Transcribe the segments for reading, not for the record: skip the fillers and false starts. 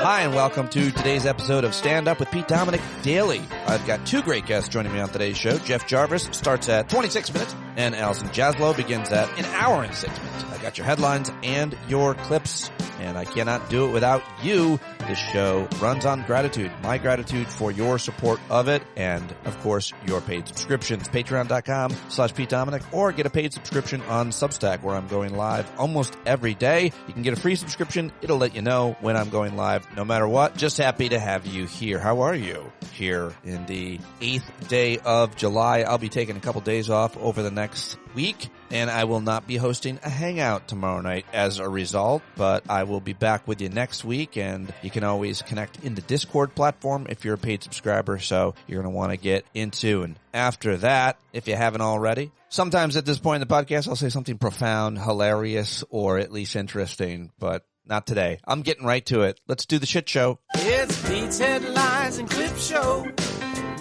Hi, and welcome to today's episode of Stand Up with Pete Dominic Daily. I've got two great guests joining me on today's show. Jeff Jarvis starts at 26 minutes, and Allison Jaslow begins at an hour and 6 minutes. I got your headlines and your clips, and I cannot do it without you. This show runs on gratitude, my gratitude for your support of it, and, of course, your paid subscriptions. Patreon.com/Pete Dominic, or get a paid subscription on Substack, where I'm going live almost every day. You can get a free subscription. It'll let you know when I'm going live, no matter what. Just happy to have you here. How are you? Here in the 8th day of July. I'll be taking a couple days off over the next week, and I will not be hosting a hangout tomorrow night as a result, but I will be back with you next week, and you can always connect in the Discord platform if you're a paid subscriber, so you're going to want to get into. And after that, if you haven't already, sometimes at this point in the podcast, I'll say something profound, hilarious, or at least interesting, but not today. I'm getting right to it. Let's do the shit show. It's Pete's Headlines and Clip Show.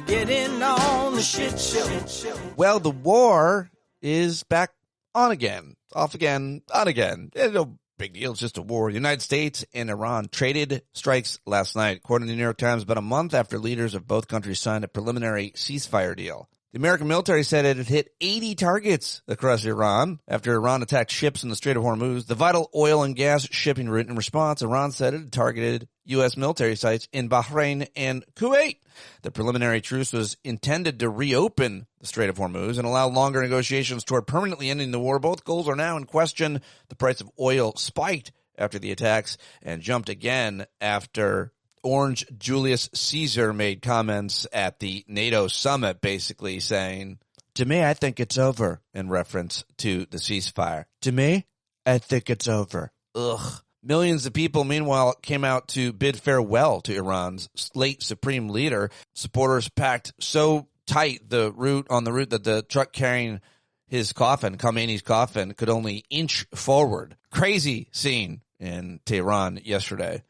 Getting on the shit show. Well, the war is back on again, off again, on again. No big deal. It's just a war. The United States and Iran traded strikes last night, according to the New York Times, about a month after leaders of both countries signed a preliminary ceasefire deal. The American military said it had hit 80 targets across Iran after Iran attacked ships in the Strait of Hormuz, the vital oil and gas shipping route. In response, Iran said it had targeted U.S. military sites in Bahrain and Kuwait. The preliminary truce was intended to reopen the Strait of Hormuz and allow longer negotiations toward permanently ending the war. Both goals are now in question. The price of oil spiked after the attacks and jumped again after Orange Julius Caesar made comments at the NATO summit, basically saying, "To me, I think it's over," in reference to the ceasefire. "To me, I think it's over." Ugh. Millions of people, meanwhile, came out to bid farewell to Iran's late supreme leader. Supporters packed so tight on the route that the truck carrying his coffin, Khomeini's coffin, could only inch forward. Crazy scene in Tehran yesterday.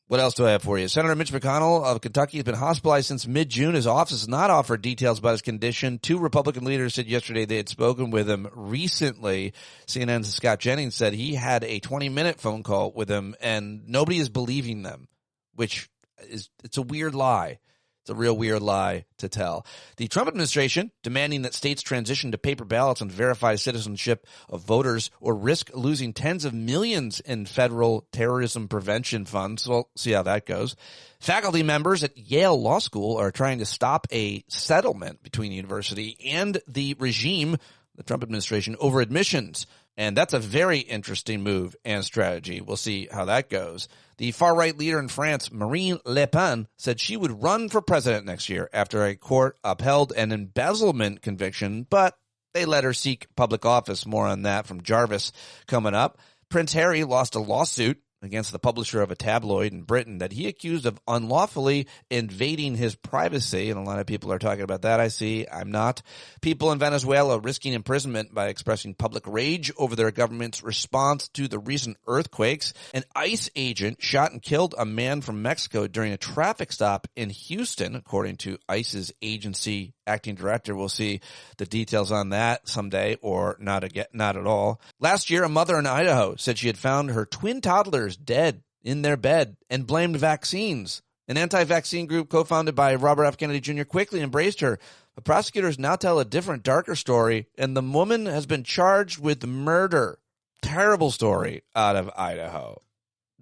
What else do I have for you? Senator Mitch McConnell of Kentucky has been hospitalized since mid-June. His office has not offered details about his condition. Two Republican leaders said yesterday they had spoken with him recently. CNN's Scott Jennings said he had a 20-minute phone call with him, and nobody is believing them, which it's a weird lie. It's a real weird lie to tell. The Trump administration demanding that states transition to paper ballots and verify citizenship of voters or risk losing tens of millions in federal terrorism prevention funds. We'll see how that goes. Faculty members at Yale Law School are trying to stop a settlement between the university and the regime, the Trump administration, over admissions. And that's a very interesting move and strategy. We'll see how that goes. The far-right leader in France, Marine Le Pen, said she would run for president next year after a court upheld an embezzlement conviction, but they let her seek public office. More on that from Jarvis coming up. Prince Harry lost a lawsuit against the publisher of a tabloid in Britain that he accused of unlawfully invading his privacy. And a lot of people are talking about that. I see. I'm not. People in Venezuela risking imprisonment by expressing public rage over their government's response to the recent earthquakes. An ICE agent shot and killed a man from Mexico during a traffic stop in Houston, according to ICE's agency acting director. We'll see the details on that someday, or not at all. Last year, a mother in Idaho said she had found her twin toddlers dead in their bed and blamed vaccines. An anti-vaccine group co-founded by Robert F. Kennedy Jr. quickly embraced her. The prosecutors now tell a different, darker story, and the woman has been charged with murder. Terrible story out of Idaho.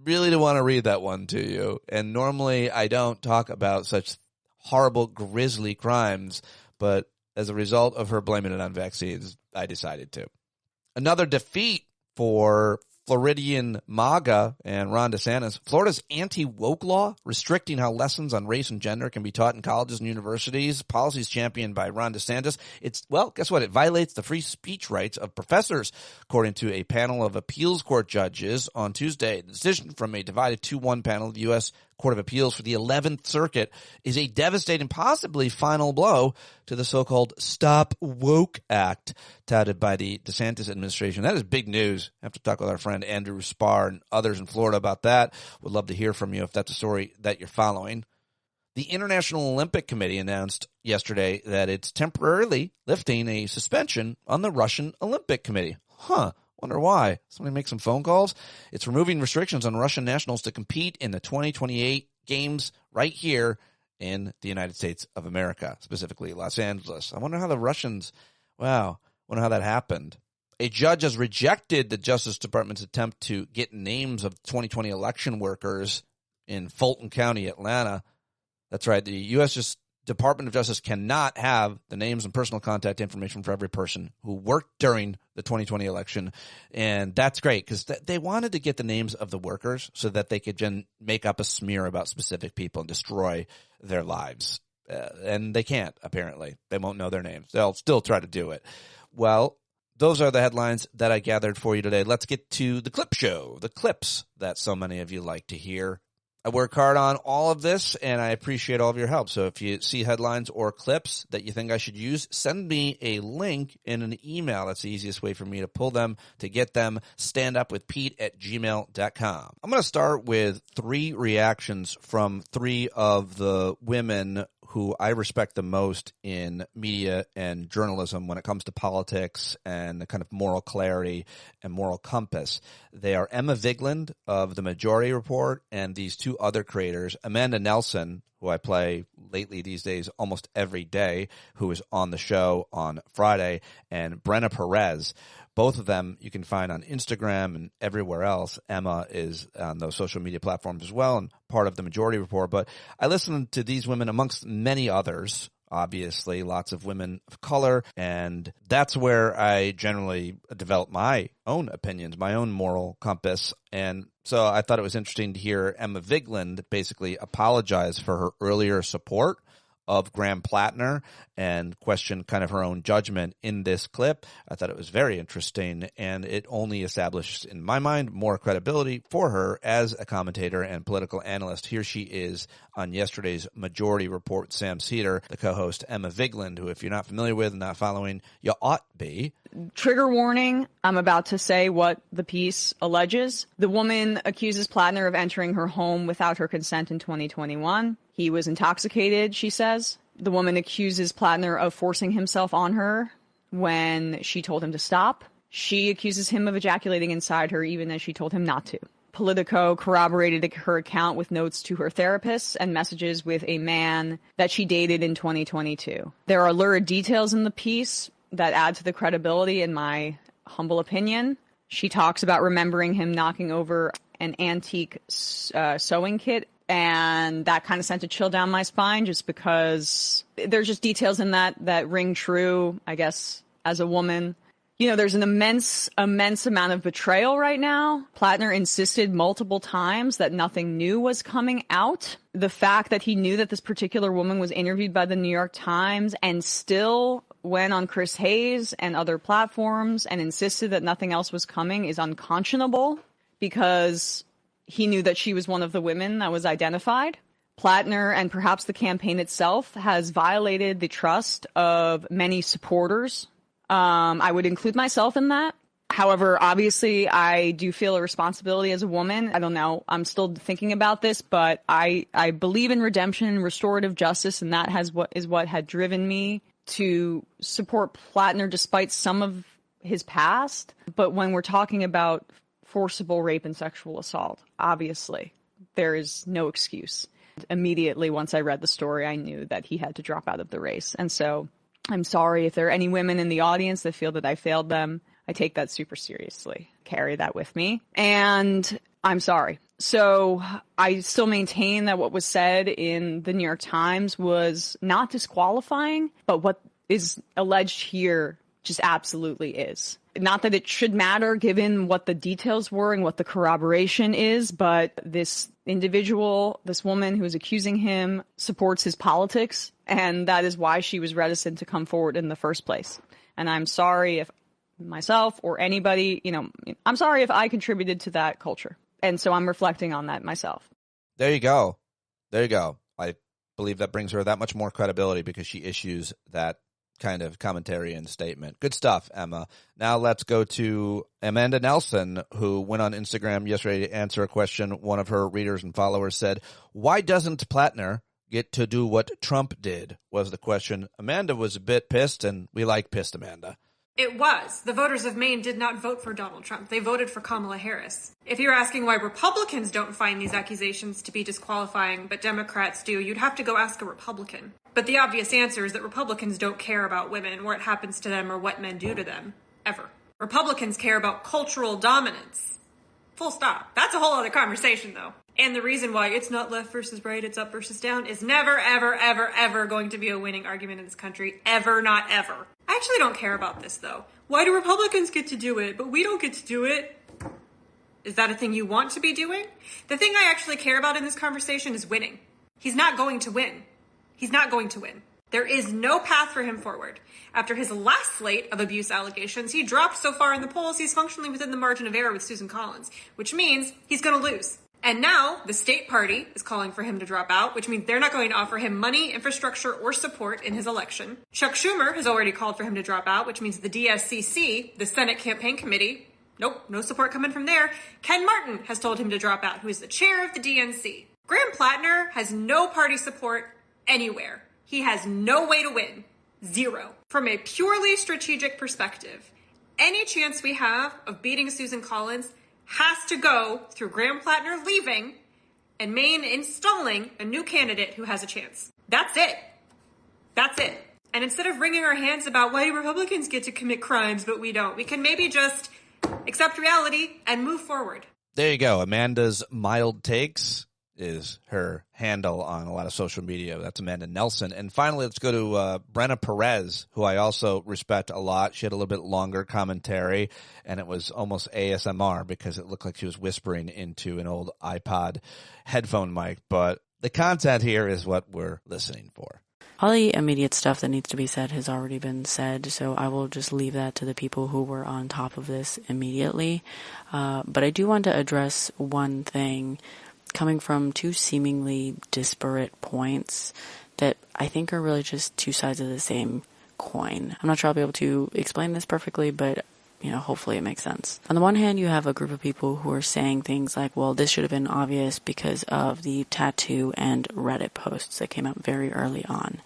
Really do want to read that one to you. And normally I don't talk about such horrible, grisly crimes, but as a result of her blaming it on vaccines, I decided to. Another defeat for Floridian MAGA and Ron DeSantis. Florida's anti-woke law restricting how lessons on race and gender can be taught in colleges and universities. Policies championed by Ron DeSantis. Guess what? It violates the free speech rights of professors, according to a panel of appeals court judges on Tuesday. The decision from a divided 2-1 panel of the U.S. Court of Appeals for the 11th Circuit is a devastating, possibly final blow to the so-called Stop Woke Act touted by the DeSantis administration. That is big news. I have to talk with our friend Andrew Spar and others in Florida about that. Would love to hear from you if that's a story that you're following. The International Olympic Committee announced yesterday that it's temporarily lifting a suspension on the Russian Olympic Committee. Wonder why. Somebody make some phone calls? It's removing restrictions on Russian nationals to compete in the 2028 games right here in the United States of America, specifically Los Angeles. I wonder how the Russians, wonder how that happened. A judge has rejected the Justice Department's attempt to get names of 2020 election workers in Fulton County, Atlanta. That's right. The U.S. Department of Justice cannot have the names and personal contact information for every person who worked during the 2020 election. And that's great because they wanted to get the names of the workers so that they could make up a smear about specific people and destroy their lives. And they can't, apparently. They won't know their names. They'll still try to do it. Well, those are the headlines that I gathered for you today. Let's get to the clip show, the clips that so many of you like to hear. I work hard on all of this, and I appreciate all of your help. So if you see headlines or clips that you think I should use, send me a link in an email. That's the easiest way for me to pull them, to get them. StandUpWithPete@gmail.com. I'm going to start with 3 reactions from 3 of the women who I respect the most in media and journalism when it comes to politics and the kind of moral clarity and moral compass. They are Emma Vigeland of The Majority Report and these 2 other creators, Amanda Nelson, who I play lately these days almost every day, who is on the show on Friday, and Brenna Perez. Both of them you can find on Instagram and everywhere else. Emma is on those social media platforms as well and part of The Majority Report. But I listen to these women amongst many others, obviously, lots of women of color. And that's where I generally develop my own opinions, my own moral compass. And so I thought it was interesting to hear Emma Vigeland basically apologize for her earlier support of Graham Plattner and question kind of her own judgment in this clip. I thought it was very interesting, and it only establishes, in my mind, more credibility for her as a commentator and political analyst. Here she is on yesterday's Majority Report, Sam Cedar, the co-host Emma Vigeland, who if you're not familiar with and not following, you ought be. Trigger warning, I'm about to say what the piece alleges. The woman accuses Plattner of entering her home without her consent in 2021. He was intoxicated, she says. The woman accuses Plattner of forcing himself on her when she told him to stop. She accuses him of ejaculating inside her even as she told him not to. Politico corroborated her account with notes to her therapist and messages with a man that she dated in 2022. There are lurid details in the piece that add to the credibility, in my humble opinion. She talks about remembering him knocking over an antique sewing kit, and that kind of sent a chill down my spine just because there's just details in that ring true, I guess, as a woman. You know, there's an immense amount of betrayal right now. Plattner insisted multiple times that nothing new was coming out. The fact that he knew that this particular woman was interviewed by the New York Times and still went on Chris Hayes and other platforms and insisted that nothing else was coming is unconscionable because he knew that she was one of the women that was identified. Plattner and perhaps the campaign itself has violated the trust of many supporters. I would include myself in that. However, obviously, I do feel a responsibility as a woman. I don't know. I'm still thinking about this, but I believe in redemption and restorative justice, and that is what had driven me to support Plattner despite some of his past. But when we're talking about forcible rape and sexual assault, obviously, there is no excuse. Immediately, once I read the story, I knew that he had to drop out of the race. And so I'm sorry if there are any women in the audience that feel that I failed them. I take that super seriously. Carry that with me. And I'm sorry. So I still maintain that what was said in the New York Times was not disqualifying, but what is alleged here just absolutely is. Not that it should matter given what the details were and what the corroboration is, but this individual, this woman who is accusing him, supports his politics, and that is why she was reticent to come forward in the first place. And I'm sorry if myself or anybody, I'm sorry if I contributed to that culture. And so I'm reflecting on that myself. There you go. I believe that brings her that much more credibility because she issues that kind of commentary and statement. Good stuff, Emma. Now let's go to Amanda Nelson, who went on Instagram yesterday to answer a question. One of her readers and followers said, "Why doesn't Plattner get to do what Trump did?" was the question. Amanda was a bit pissed, and we like pissed Amanda. It was. The voters of Maine did not vote for Donald Trump. They voted for Kamala Harris. If you're asking why Republicans don't find these accusations to be disqualifying, but Democrats do, you'd have to go ask a Republican. But the obvious answer is that Republicans don't care about women, what happens to them, or what men do to them. Ever. Republicans care about cultural dominance. Full stop. That's a whole other conversation, though. And the reason why it's not left versus right, it's up versus down, is never, ever, ever, ever going to be a winning argument in this country. Ever, not ever. I actually don't care about this, though. Why do Republicans get to do it, but we don't get to do it? Is that a thing you want to be doing? The thing I actually care about in this conversation is winning. He's not going to win. He's not going to win. There is no path for him forward. After his last slate of abuse allegations, he dropped so far in the polls, he's functionally within the margin of error with Susan Collins, which means he's going to lose. And now the state party is calling for him to drop out, which means they're not going to offer him money, infrastructure, or support in his election. Chuck Schumer has already called for him to drop out, which means the DSCC, the Senate Campaign Committee, nope, no support coming from there. Ken Martin has told him to drop out, who is the chair of the DNC. Graham Plattner has no party support anywhere. He has no way to win. Zero. From a purely strategic perspective, any chance we have of beating Susan Collins has to go through Graham Plattner leaving and Maine installing a new candidate who has a chance. That's it. That's it. And instead of wringing our hands about why do Republicans get to commit crimes but we don't, we can maybe just accept reality and move forward. There you go. Amanda's Mild Takes is her handle on a lot of social media. That's Amanda Nelson. And finally, let's go to Brenna Perez, who I also respect a lot. She had a little bit longer commentary, and it was almost ASMR because it looked like she was whispering into an old iPod headphone mic. But the content here is what we're listening for. All the immediate stuff that needs to be said has already been said, so I will just leave that to the people who were on top of this immediately. But I do want to address one thing coming from two seemingly disparate points that I think are really just two sides of the same coin. I'm not sure I'll be able to explain this perfectly, but hopefully it makes sense. On the one hand, you have a group of people who are saying things like, well, this should have been obvious because of the tattoo and Reddit posts that came out very early on.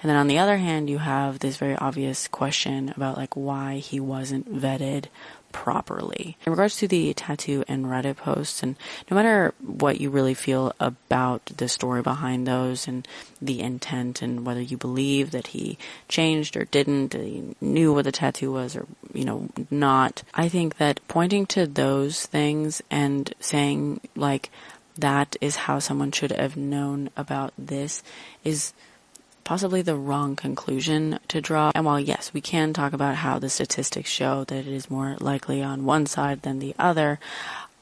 And then on the other hand, you have this very obvious question about why he wasn't vetted properly. In regards to the tattoo and Reddit posts, and no matter what you really feel about the story behind those and the intent and whether you believe that he changed or didn't, that he knew what the tattoo was or, not, I think that pointing to those things and saying that is how someone should have known about this is possibly the wrong conclusion to draw. And while, yes, we can talk about how the statistics show that it is more likely on one side than the other,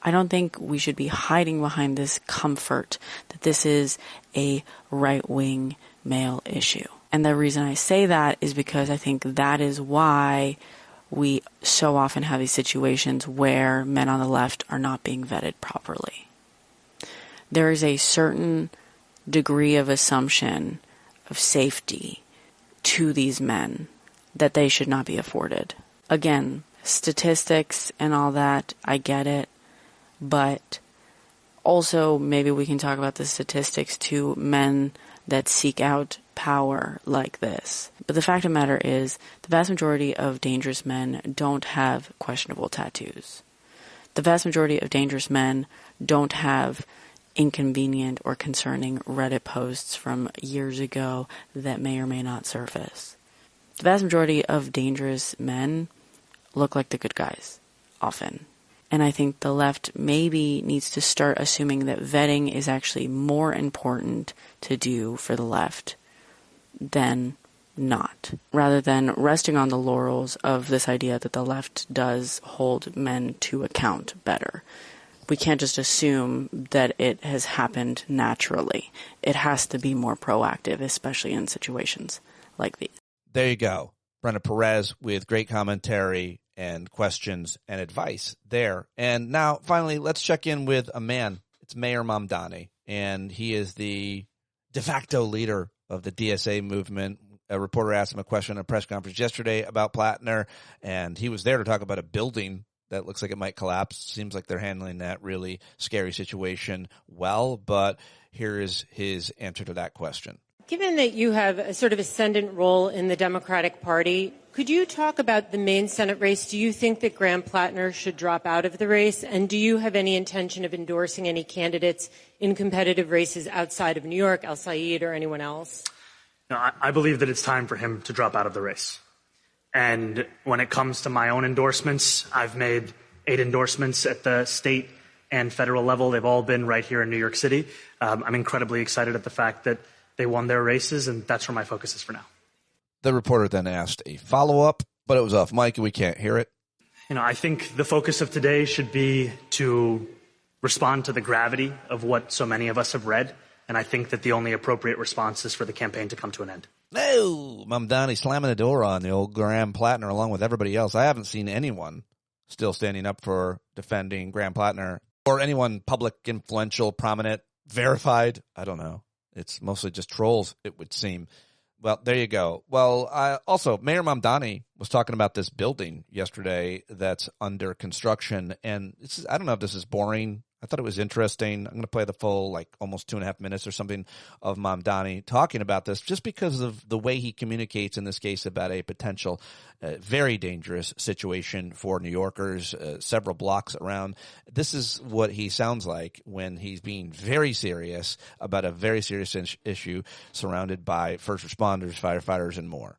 I don't think we should be hiding behind this comfort that this is a right-wing male issue. And the reason I say that is because I think that is why we so often have these situations where men on the left are not being vetted properly. There is a certain degree of assumption of safety to these men that they should not be afforded. Again, statistics and all that, I get it, but also maybe we can talk about the statistics to men that seek out power like this. But the fact of the matter is, the vast majority of dangerous men don't have questionable tattoos. The vast majority of dangerous men don't have inconvenient or concerning Reddit posts from years ago that may or may not surface. The vast majority of dangerous men look like the good guys, often. And I think the left maybe needs to start assuming that vetting is actually more important to do for the left than not, rather than resting on the laurels of this idea that the left does hold men to account better. We can't just assume that it has happened naturally. It has to be more proactive, especially in situations like these. There you go. Brenna Perez with great commentary and questions and advice there. And now, finally, let's check in with a man. It's Mayor Mamdani, and he is the de facto leader of the DSA movement. A reporter asked him a question at a press conference yesterday about Plattner, and he was there to talk about a building that looks like it might collapse. Seems like they're handling that really scary situation well, but here is his answer to that question. Given that you have a sort of ascendant role in the Democratic Party, could you talk about the Maine Senate race? Do you think that Graham Plattner should drop out of the race? And do you have any intention of endorsing any candidates in competitive races outside of New York, El Said, or anyone else? No, I believe that it's time for him to drop out of the race. And when it comes to my own endorsements, I've made 8 endorsements at the state and federal level. They've all been right here in New York City. I'm incredibly excited at the fact that they won their races, and that's where my focus is for now. The reporter then asked a follow-up, but it was off mic and we can't hear it. I think the focus of today should be to respond to the gravity of what so many of us have read, and I think that the only appropriate response is for the campaign to come to an end. No, Mamdani slamming the door on the old Graham Plattner along with everybody else. I haven't seen anyone still standing up for defending Graham Plattner or anyone public, influential, prominent, verified. I don't know. It's mostly just trolls, it would seem. Well, there you go. Well, also, Mayor Mamdani was talking about this building yesterday that's under construction, and I don't know if this is boring. I thought it was interesting. I'm going to play the full, almost 2.5 minutes or something of Mamdani talking about this just because of the way he communicates in this case about a potential very dangerous situation for New Yorkers several blocks around. This is what he sounds like when he's being very serious about a very serious issue surrounded by first responders, firefighters, and more.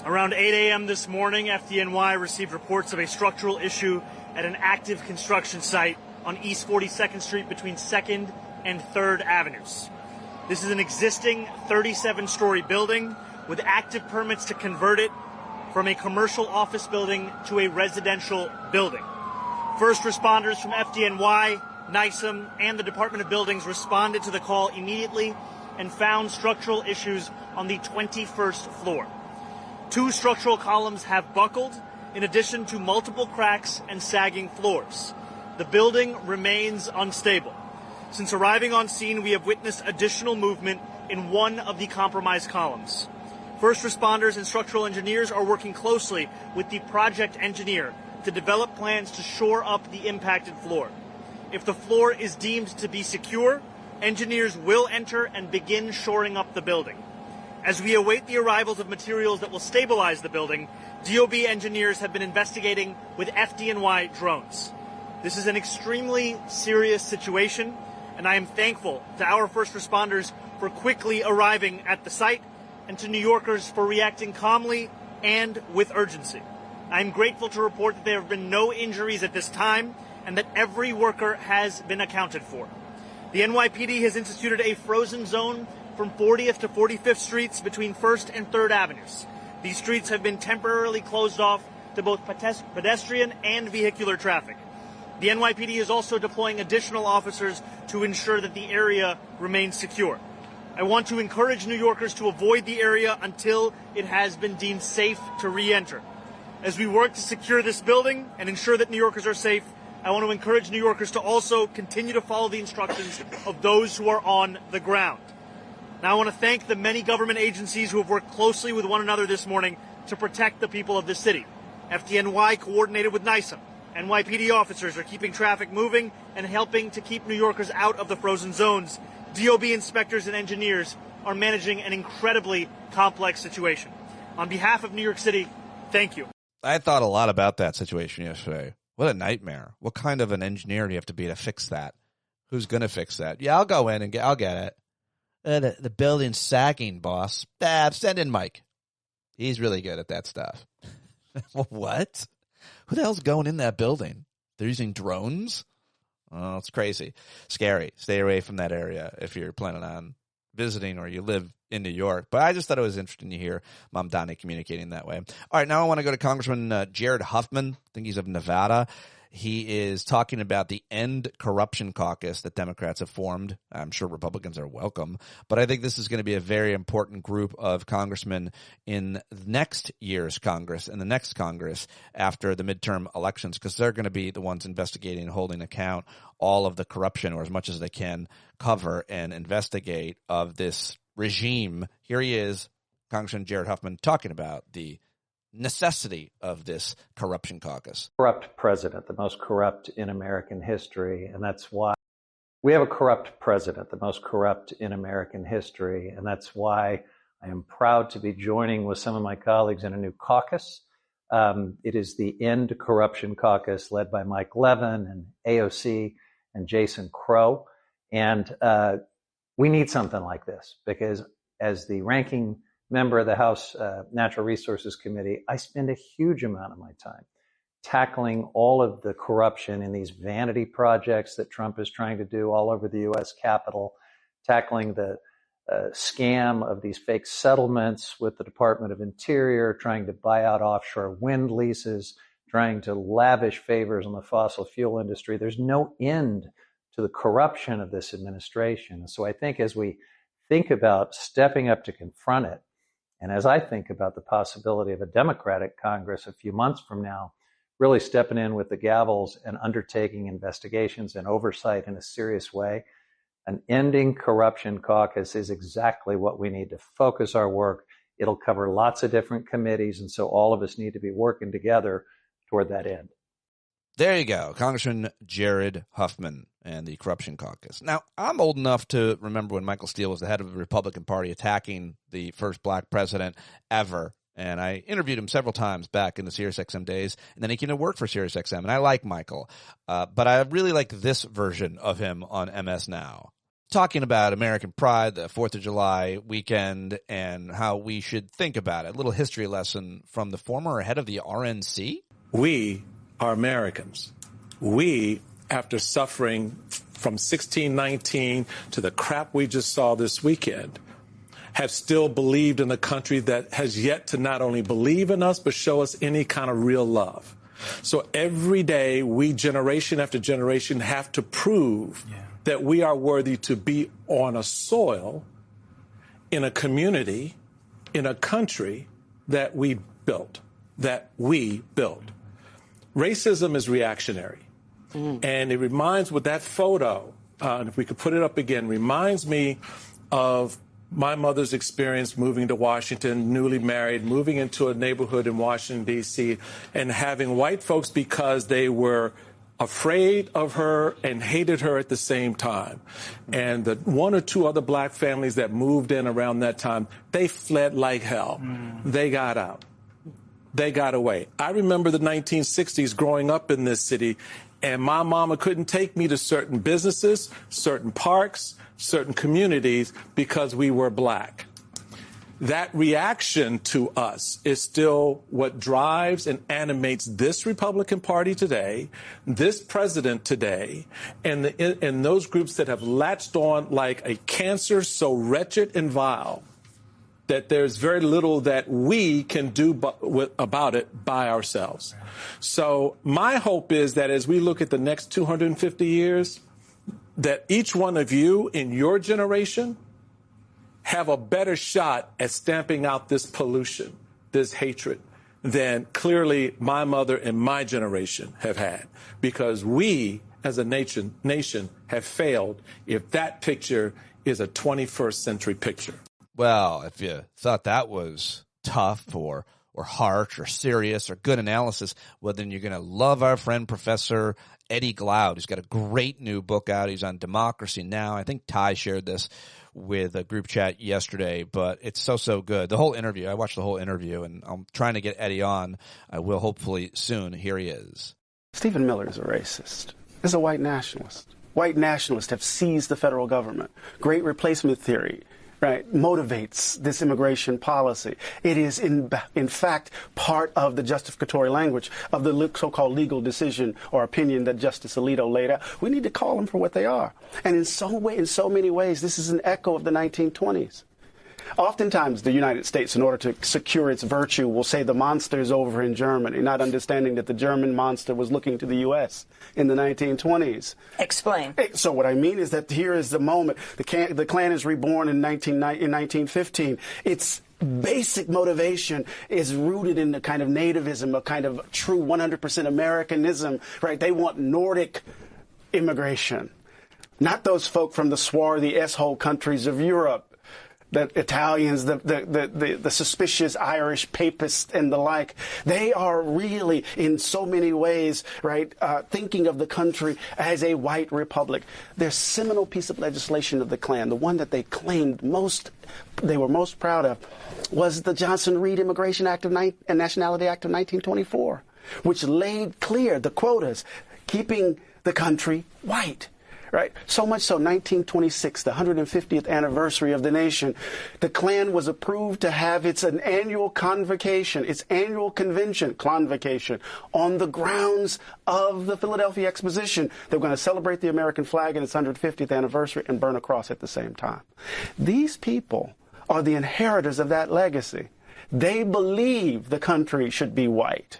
Around 8 a.m. this morning, FDNY received reports of a structural issue at an active construction site on East 42nd Street between 2nd and 3rd Avenues. This is an existing 37-story building with active permits to convert it from a commercial office building to a residential building. First responders from FDNY, NYSEM, and the Department of Buildings responded to the call immediately and found structural issues on the 21st floor. 2 structural columns have buckled, in addition to multiple cracks and sagging floors. The building remains unstable. Since arriving on scene, we have witnessed additional movement in one of the compromised columns. First responders and structural engineers are working closely with the project engineer to develop plans to shore up the impacted floor. If the floor is deemed to be secure, engineers will enter and begin shoring up the building. As we await the arrivals of materials that will stabilize the building, DOB engineers have been investigating with FDNY drones. This is an extremely serious situation, and I am thankful to our first responders for quickly arriving at the site and to New Yorkers for reacting calmly and with urgency. I am grateful to report that there have been no injuries at this time and that every worker has been accounted for. The NYPD has instituted a frozen zone from 40th to 45th Streets between 1st and 3rd Avenues. These streets have been temporarily closed off to both pedestrian and vehicular traffic. The NYPD is also deploying additional officers to ensure that the area remains secure. I want to encourage New Yorkers to avoid the area until it has been deemed safe to re-enter. As we work to secure this building and ensure that New Yorkers are safe, I want to encourage New Yorkers to also continue to follow the instructions of those who are on the ground. Now I want to thank the many government agencies who have worked closely with one another this morning to protect the people of the city. FDNY coordinated with NYSEM. NYPD officers are keeping traffic moving and helping to keep New Yorkers out of the frozen zones. DOB inspectors and engineers are managing an incredibly complex situation. On behalf of New York City, thank you. I thought a lot about that situation yesterday. What a nightmare. What kind of an engineer do you have to be to fix that? Who's going to fix that? Yeah, I'll go in and I'll get it. The building's sagging, boss. Send in Mike. He's really good at that stuff. What? Who the hell's going in that building? They're using drones? Oh, it's crazy. Scary. Stay away from that area if you're planning on visiting or you live in New York. But I just thought it was interesting to hear Mamdani communicating that way. All right, now I want to go to Congressman Jared Huffman. I think he's of Nevada. He is talking about the End Corruption Caucus that Democrats have formed. I'm sure Republicans are welcome, but I think this is going to be a very important group of congressmen in next year's Congress and the next Congress after the midterm elections, because they're going to be the ones investigating and holding account all of the corruption, or as much as they can cover and investigate, of this regime. Here he is, Congressman Jared Huffman, talking about the necessity of this corruption caucus. Corrupt president, the most corrupt in American history, and that's why We have a corrupt president, the most corrupt in American history, and that's why I am proud to be joining with some of my colleagues in a new caucus. It is the End Corruption Caucus led by Mike Levin and AOC and Jason Crow. And we need something like this because as the ranking member of the House Natural Resources Committee, I spend a huge amount of my time tackling all of the corruption in these vanity projects that Trump is trying to do all over the U.S. Capitol, tackling the scam of these fake settlements with the Department of Interior, trying to buy out offshore wind leases, trying to lavish favors on the fossil fuel industry. There's no end to the corruption of this administration. So I think as we think about stepping up to confront it, and as I think about the possibility of a Democratic Congress a few months from now, really stepping in with the gavels and undertaking investigations and oversight in a serious way, an Ending Corruption Caucus is exactly what we need to focus our work. It'll cover lots of different committees, and so all of us need to be working together toward that end. There you go, Congressman Jared Huffman and the Corruption Caucus. Now, I'm old enough to remember when Michael Steele was the head of the Republican Party attacking the first black president ever. And I interviewed him several times back in the SiriusXM days, and then he came to work for SiriusXM, and I like Michael. But I really like this version of him on MS Now, talking about American pride, the 4th of July weekend, and how we should think about it. A little history lesson from the former head of the RNC. We are Americans. We, after suffering from 1619 to the crap we just saw this weekend, have still believed in a country that has yet to not only believe in us, but show us any kind of real love. So every day, we, generation after generation, have to prove that we are worthy to be on a soil, in a community, in a country that we built, Racism is reactionary. And it reminds, with that photo, and if we could put it up again, reminds me of my mother's experience moving to Washington, newly married, moving into a neighborhood in Washington, D.C., and having white folks, because they were afraid of her and hated her at the same time. And the one or two other black families that moved in around that time, they fled like hell. They got out. They got away. I remember the 1960s growing up in this city, and my mama couldn't take me to certain businesses, certain parks, certain communities because we were black. That reaction to us is still what drives and animates this Republican Party today, this president today, and those groups that have latched on like a cancer so wretched and vile that there's very little that we can do about it by ourselves. So my hope is that as we look at the next 250 years, that each one of you in your generation have a better shot at stamping out this pollution, this hatred, than clearly my mother and my generation have had. Because we, as a nation have failed if that picture is a 21st century picture. Well, if you thought that was tough or harsh or serious or good analysis, well, then you're going to love our friend Professor Eddie Glaude. He's got a great new book out. He's on Democracy Now! I think Ty shared this with a group chat yesterday, but it's so good. The whole interview, I watched the whole interview, and I'm trying to get Eddie on. I will hopefully soon. Here he is. Stephen Miller is a racist. He's a white nationalist. White nationalists have seized the federal government. Great replacement theory, right, motivates this immigration policy. It is, in fact, part of the justificatory language of the so-called legal decision or opinion that Justice Alito laid out. We need to call them for what they are. And in so many ways, this is an echo of the 1920s. Oftentimes, the United States, in order to secure its virtue, will say the monster is over in Germany, not understanding that the German monster was looking to the U.S. in the 1920s. Explain. So what I mean is that here is the moment. The Klan is reborn in 1915. Its basic motivation is rooted in the kind of nativism, a kind of true 100% Americanism, right? They want Nordic immigration, not those folk from the swarthy S-hole countries of Europe. the Italians, the suspicious Irish papists and the like, they are really in so many ways, right, thinking of the country as a white republic. Their seminal piece of legislation of the Klan, the one that they claimed they were most proud of, was the Johnson-Reed Immigration Act and Nationality Act of 1924, which laid clear the quotas, keeping the country white. Right. So much so, 1926, the 150th anniversary of the nation, the Klan was approved to have an annual convocation, its annual convention, convocation, on the grounds of the Philadelphia Exposition. They were going to celebrate the American flag and its 150th anniversary and burn a cross at the same time. These people are the inheritors of that legacy. They believe the country should be white.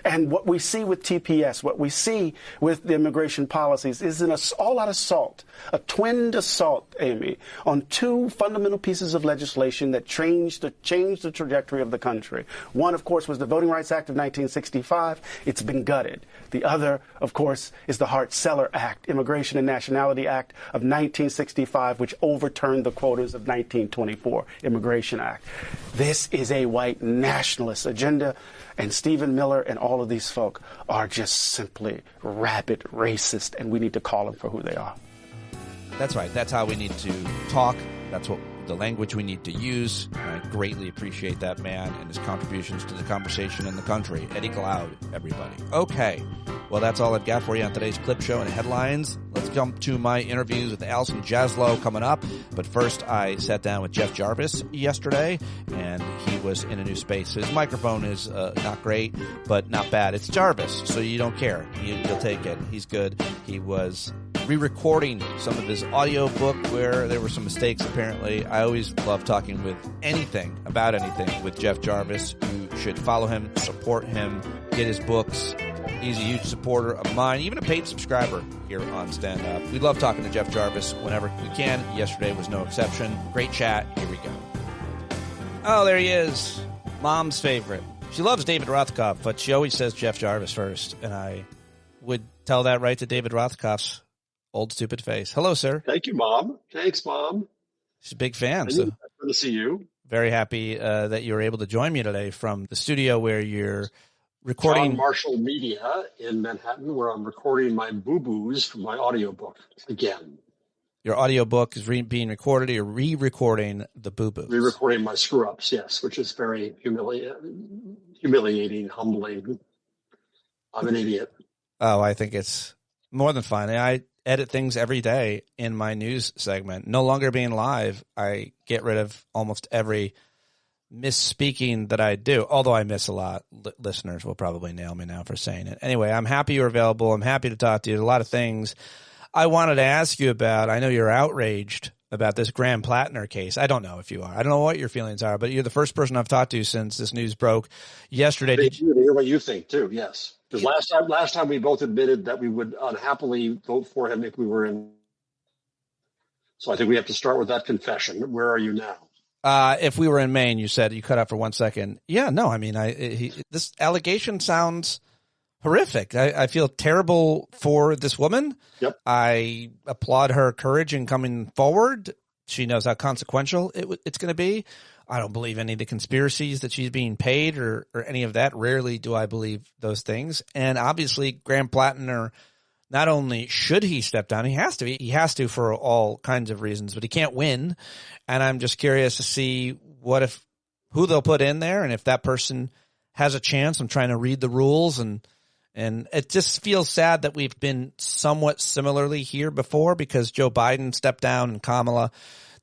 And what we see with TPS, what we see with the immigration policies is an all-out assault, a twinned assault, Amy, on two fundamental pieces of legislation that changed the trajectory of the country. One, of course, was the Voting Rights Act of 1965. It's been gutted. The other, of course, is the Hart-Celler Act, Immigration and Nationality Act of 1965, which overturned the quotas of 1924 Immigration Act. This is a white nationalist agenda. And Stephen Miller and all of these folk are just simply rabid racist, and we need to call them for who they are. That's right. That's how we need to talk. That's what the language we need to use. I greatly appreciate that man and his contributions to the conversation in the country. Eddie Glaude, everybody. Okay. Well, that's all I've got for you on today's clip show and headlines. Let's jump to my interviews with Allison Jaslow coming up. But first, I sat down with Jeff Jarvis yesterday, and he was in a new space. His microphone is not great, but not bad. It's Jarvis, so you don't care. You'll take it. He's good. He was re-recording some of his audio book where there were some mistakes, apparently. I always love talking with anything with Jeff Jarvis. You should follow him, support him, get his books. He's a huge supporter of mine, even a paid subscriber here on Stand Up. We love talking to Jeff Jarvis whenever we can. Yesterday was no exception. Great chat. Here we go. Oh, there he is. Mom's favorite. She loves David Rothkopf, but she always says Jeff Jarvis first. And I would tell that right to David Rothkopf's old stupid face. Hello, sir. Thank you, Mom. Thanks, Mom. She's a big fan. So good to see you. Very happy that you were able to join me today from the studio where you're recording. John Marshall Media in Manhattan, where I'm recording my boo-boos from my audiobook again. Your audiobook is being recorded, or you're re-recording the boo-boos? Re-recording my screw-ups, yes, which is very humiliating, humbling. I'm an idiot. Oh, I think it's more than fine. I edit things every day in my news segment. No longer being live, I get rid of almost every misspeaking that I do, although I miss a lot. Listeners will probably nail me now for saying it. Anyway, I'm happy you're available. I'm happy to talk to you. There's a lot of things I wanted to ask you about. I know you're outraged about this Graham Plattner case. I don't know if you are. I don't know what your feelings are, but you're the first person I've talked to since this news broke yesterday. Did you hear what you think too? Yes. Because last time we both admitted that we would unhappily vote for him if we were in. So I think we have to start with that confession. Where are you now? If we were in Maine, you said you cut out for 1 second. Yeah, no, I mean, this allegation sounds horrific. I feel terrible for this woman. Yep. I applaud her courage in coming forward. She knows how consequential it's going to be. I don't believe any of the conspiracies that she's being paid or any of that. Rarely do I believe those things. And obviously, Graham Plattner, not only should he step down, he has to. He has to for all kinds of reasons, but he can't win. And I'm just curious to see who they'll put in there, and if that person has a chance. I'm trying to read the rules, and it just feels sad that we've been somewhat similarly here before, because Joe Biden stepped down and Kamala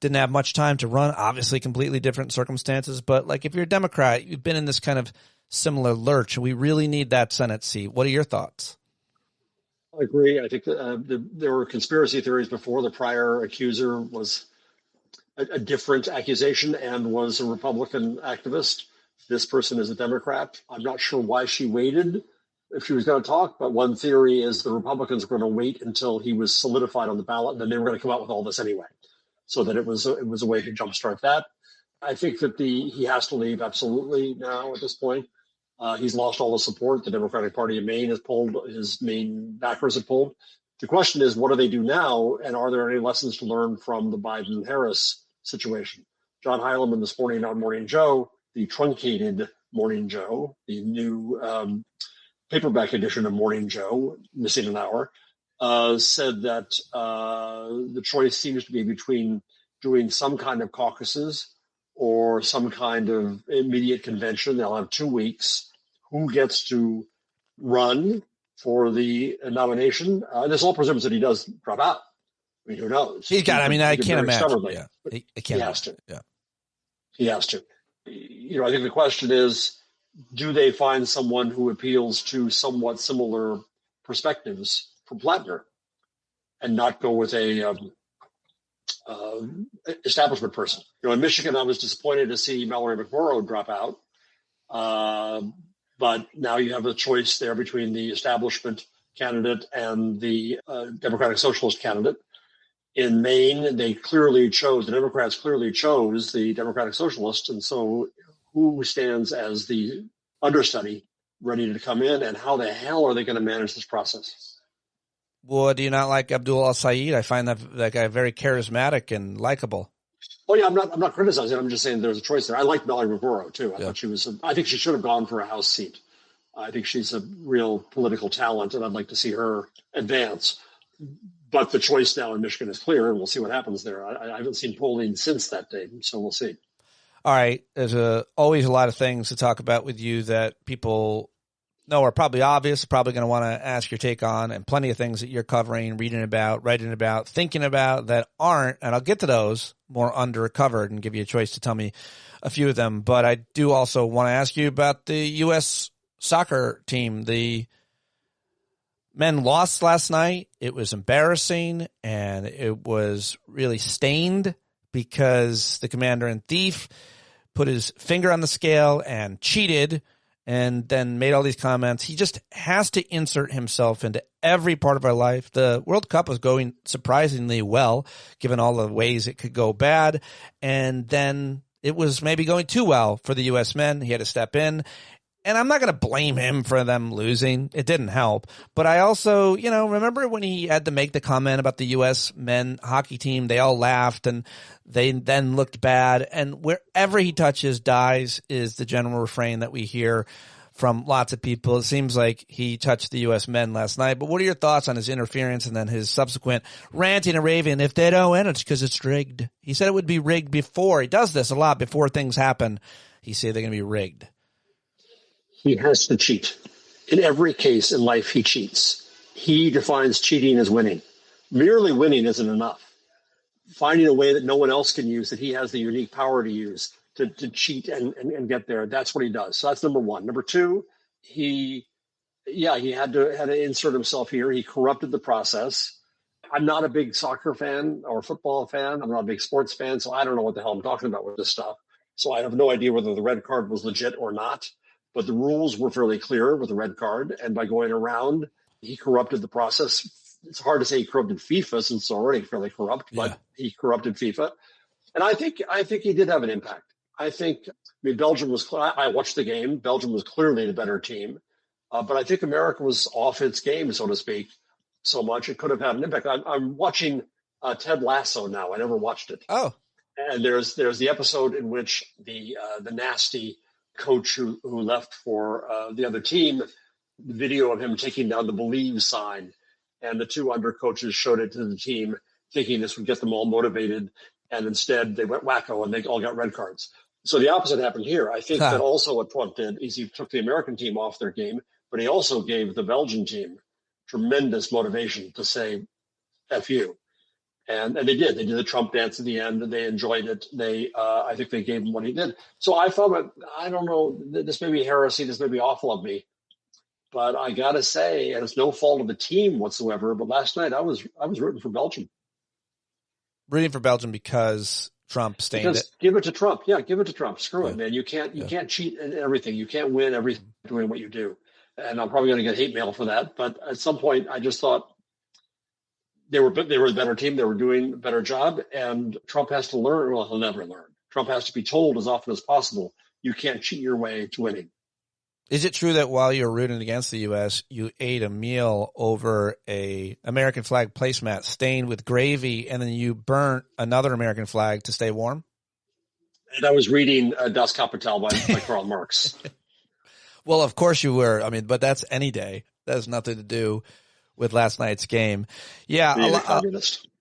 didn't have much time to run. Obviously, completely different circumstances. But like, if you're a Democrat, you've been in this kind of similar lurch, and we really need that Senate seat. What are your thoughts? I agree. I think there were conspiracy theories before. The prior accuser was a different accusation and was a Republican activist. This person is a Democrat. I'm not sure why she waited if she was going to talk, but one theory is the Republicans were going to wait until he was solidified on the ballot, and then they were going to come out with all this anyway, so that it was a way to jumpstart that. I think that he has to leave absolutely now at this point. He's lost all the support. The Democratic Party in Maine has pulled, his main backers have pulled. The question is, what do they do now? And are there any lessons to learn from the Biden-Harris situation? John Heilemann this morning on Morning Joe, the truncated Morning Joe, the new paperback edition of Morning Joe, missing an hour, said that the choice seems to be between doing some kind of caucuses or some kind of immediate convention. They'll have 2 weeks. Who gets to run for the nomination? This all presumes that he does drop out. I mean, who knows? He's got. I can't imagine. Yeah, he has to. Yeah, he has to. I think the question is, do they find someone who appeals to somewhat similar perspectives from Plattner, and not go with a establishment person? In Michigan, I was disappointed to see Mallory McMorrow drop out, but now you have a choice there between the establishment candidate and the Democratic Socialist candidate. In Maine, the Democrats clearly chose the Democratic Socialist, and so who stands as the understudy ready to come in, and how the hell are they going to manage this process? Well, do you not like Abdul al-Sayed? I find that guy very charismatic and likable. Oh yeah, I'm not criticizing. I'm just saying there's a choice there. I like Mallory McMorrow too. I think she should have gone for a House seat. I think she's a real political talent, and I'd like to see her advance. But the choice now in Michigan is clear, and we'll see what happens there. I haven't seen polling since that day, so we'll see. All right. There's always a lot of things to talk about with you that people know are probably obvious, probably going to want to ask your take on, and plenty of things that you're covering, reading about, writing about, thinking about that aren't, and I'll get to those more undercovered and give you a choice to tell me a few of them. But I do also want to ask you about the U.S. soccer team. The men lost last night. It was embarrassing, and it was really stained because the commander-in-chief put his finger on the scale and cheated and then made all these comments. He just has to insert himself into every part of our life. The World Cup was going surprisingly well, given all the ways it could go bad. And then it was maybe going too well for the U.S. men. He had to step in. And I'm not going to blame him for them losing. It didn't help. But I also, remember when he had to make the comment about the U.S. men hockey team? They all laughed and they then looked bad. And wherever he touches dies is the general refrain that we hear from lots of people. It seems like he touched the U.S. men last night. But what are your thoughts on his interference and then his subsequent ranting and raving? If they don't win, it's because it's rigged. He said it would be rigged before. He does this a lot before things happen. He said they're going to be rigged. He has to cheat. In every case in life, he cheats. He defines cheating as winning. Merely winning isn't enough. Finding a way that no one else can use, that he has the unique power to use to cheat and get there, that's what he does. So that's number one. Number two, he had to insert himself here. He corrupted the process. I'm not a big soccer fan or football fan. I'm not a big sports fan, so I don't know what the hell I'm talking about with this stuff. So I have no idea whether the red card was legit or not. But the rules were fairly clear with the red card, and by going around, he corrupted the process. It's hard to say he corrupted FIFA since it's already fairly corrupt, but he corrupted FIFA. And I think he did have an impact. Belgium was, I watched the game. Belgium was clearly the better team. But I think America was off its game, so to speak, so much. It could have had an impact. I'm watching Ted Lasso now. I never watched it. Oh. And there's the episode in which the nasty coach who left for the other team, the video of him taking down the Believe sign, and the two under coaches showed it to the team thinking this would get them all motivated, and instead they went wacko and they all got red cards. So the opposite happened here. I think that also what Trump did is he took the American team off their game, but he also gave the Belgian team tremendous motivation to say F you. And they did. They did the Trump dance at the end, and they enjoyed it. I think they gave him what he did. So I thought, I don't know, this may be heresy, this may be awful of me, but I got to say, and it's no fault of the team whatsoever, but last night I was rooting for Belgium. Rooting for Belgium because Trump stained it? Give it to Trump. Yeah, give it to Trump. Screw it, man. You can't cheat in everything. You can't win everything doing what you do. And I'm probably going to get hate mail for that. But at some point, I just thought, they were the better team. They were doing a better job. And Trump has to learn. Well, he'll never learn. Trump has to be told as often as possible, you can't cheat your way to winning. Is it true that while you were rooting against the U.S., you ate a meal over a American flag placemat stained with gravy, and then you burnt another American flag to stay warm? And I was reading Das Kapital by Karl Marx. Well, of course you were. I mean, but that's any day. That has nothing to do with last night's game. Yeah,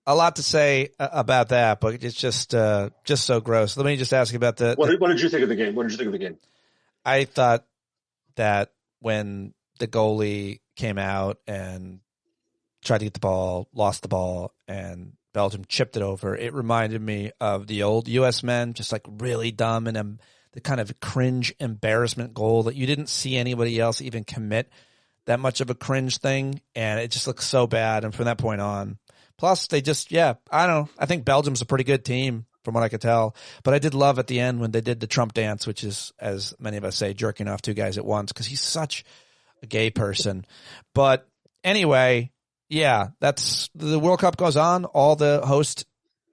a lot to say about that, but it's just so gross. Let me just ask you about What did you think of the game? What did you think of the game? I thought that when the goalie came out and tried to get the ball, lost the ball, and Belgium chipped it over, it reminded me of the old U.S. men, just like really dumb and the kind of cringe embarrassment goal that you didn't see anybody else even commit that much of a cringe thing, and it just looks so bad. And from that point on, plus they just, I don't know. I think Belgium's a pretty good team from what I could tell, but I did love at the end when they did the Trump dance, which is, as many of us say, jerking off two guys at once because he's such a gay person. But anyway, that's the World Cup goes on. All the host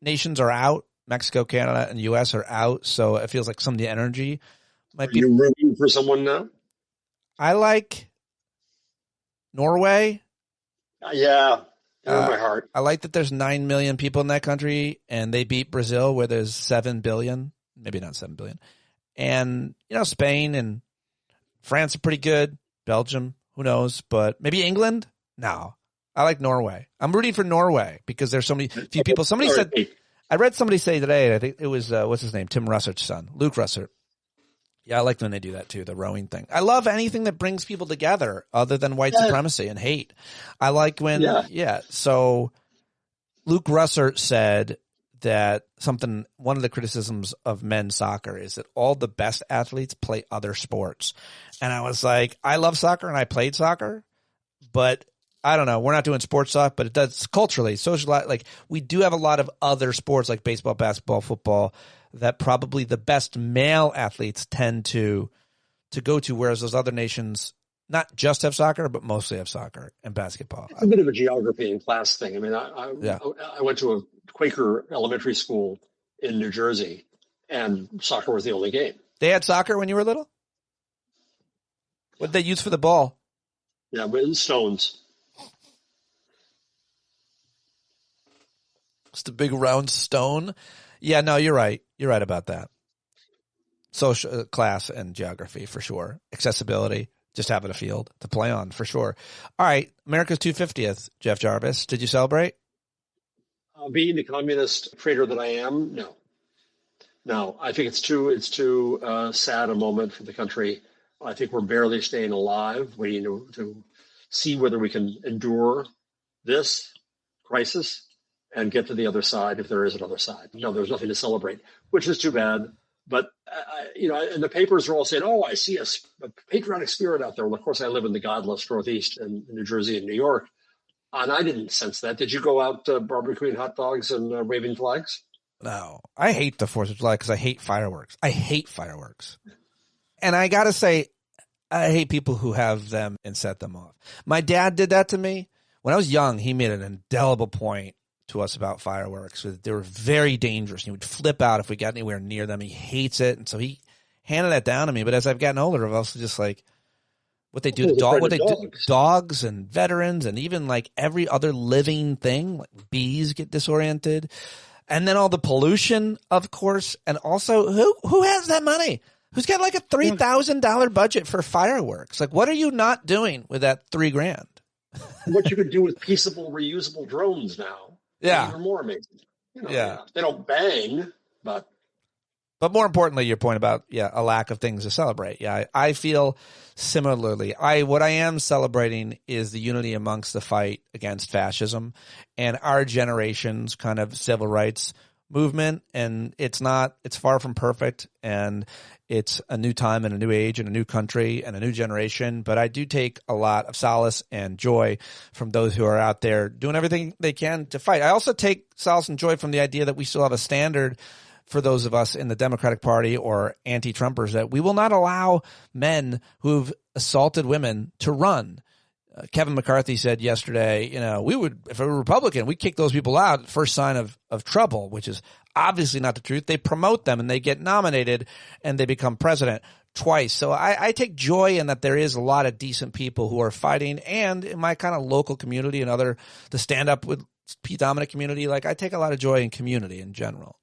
nations are out. Mexico, Canada, and U.S. are out. So it feels like some of the energy might be. Are you rooting for someone now? I like Norway. Yeah, in my heart. I like that there's 9 million people in that country, and they beat Brazil, where there's 7 billion. Maybe not 7 billion. And, Spain and France are pretty good. Belgium, who knows? But maybe England? No. I like Norway. I'm rooting for Norway because there's so many few people. Somebody said, I read somebody say today, and I think it was, what's his name? Tim Russert's son, Luke Russert. Yeah, I like when they do that too, the rowing thing. I love anything that brings people together other than white supremacy and hate. I like when, so Luke Russert said that one of the criticisms of men's soccer is that all the best athletes play other sports. And I was like, I love soccer and I played soccer, but I don't know. We're not doing sports talk, but it does culturally, socially. Like we do have a lot of other sports like baseball, basketball, football that probably the best male athletes tend to go to, whereas those other nations not just have soccer, but mostly have soccer and basketball. It's a bit of a geography and class thing. I mean, I went to a Quaker elementary school in New Jersey, and soccer was the only game. They had soccer when you were little? What did they use for the ball? Yeah, but stones. It's the big round stone. Yeah, no, you're right. You're right about that. Social class and geography for sure. Accessibility, just having a field to play on for sure. All right, America's 250th, Jeff Jarvis. Did you celebrate? Being the communist traitor that I am, no. No, I think it's too sad a moment for the country. I think we're barely staying alive, waiting to see whether we can endure this crisis and get to the other side if there is another side. No, there's nothing to celebrate, which is too bad. But, and the papers are all saying, oh, I see a patriotic spirit out there. Well, of course, I live in the godless Northeast in New Jersey and New York, and I didn't sense that. Did you go out barbecuing hot dogs and waving flags? No. I hate the 4th of July because I hate fireworks. And I got to say, I hate people who have them and set them off. My dad did that to me. When I was young, he made an indelible point to us about fireworks. They were very dangerous. He would flip out if we got anywhere near them. He hates it. And so he handed that down to me. But as I've gotten older, I've also just like what they do to dogs and veterans and even like every other living thing, like bees get disoriented. And then all the pollution, of course. And also who has that money? Who's got like a $3,000 budget for fireworks? Like, what are you not doing with that $3,000? What you could do with peaceable, reusable drones now. Yeah. Even more amazing. They don't bang, but more importantly, your point about, a lack of things to celebrate. Yeah, I feel similarly. What I am celebrating is the unity amongst the fight against fascism and our generation's kind of civil rights movement. And it's far from perfect, and it's a new time and a new age and a new country and a new generation. But I do take a lot of solace and joy from those who are out there doing everything they can to fight. I also take solace and joy from the idea that we still have a standard for those of us in the Democratic Party or anti-Trumpers that we will not allow men who've assaulted women to run. Kevin McCarthy said yesterday, we would, if a Republican, we'd kick those people out, first sign of trouble, which is obviously not the truth. They promote them and they get nominated and they become president twice. So I take joy in that there is a lot of decent people who are fighting, and in my kind of local community and the stand up with Pete Dominic community, like I take a lot of joy in community in general.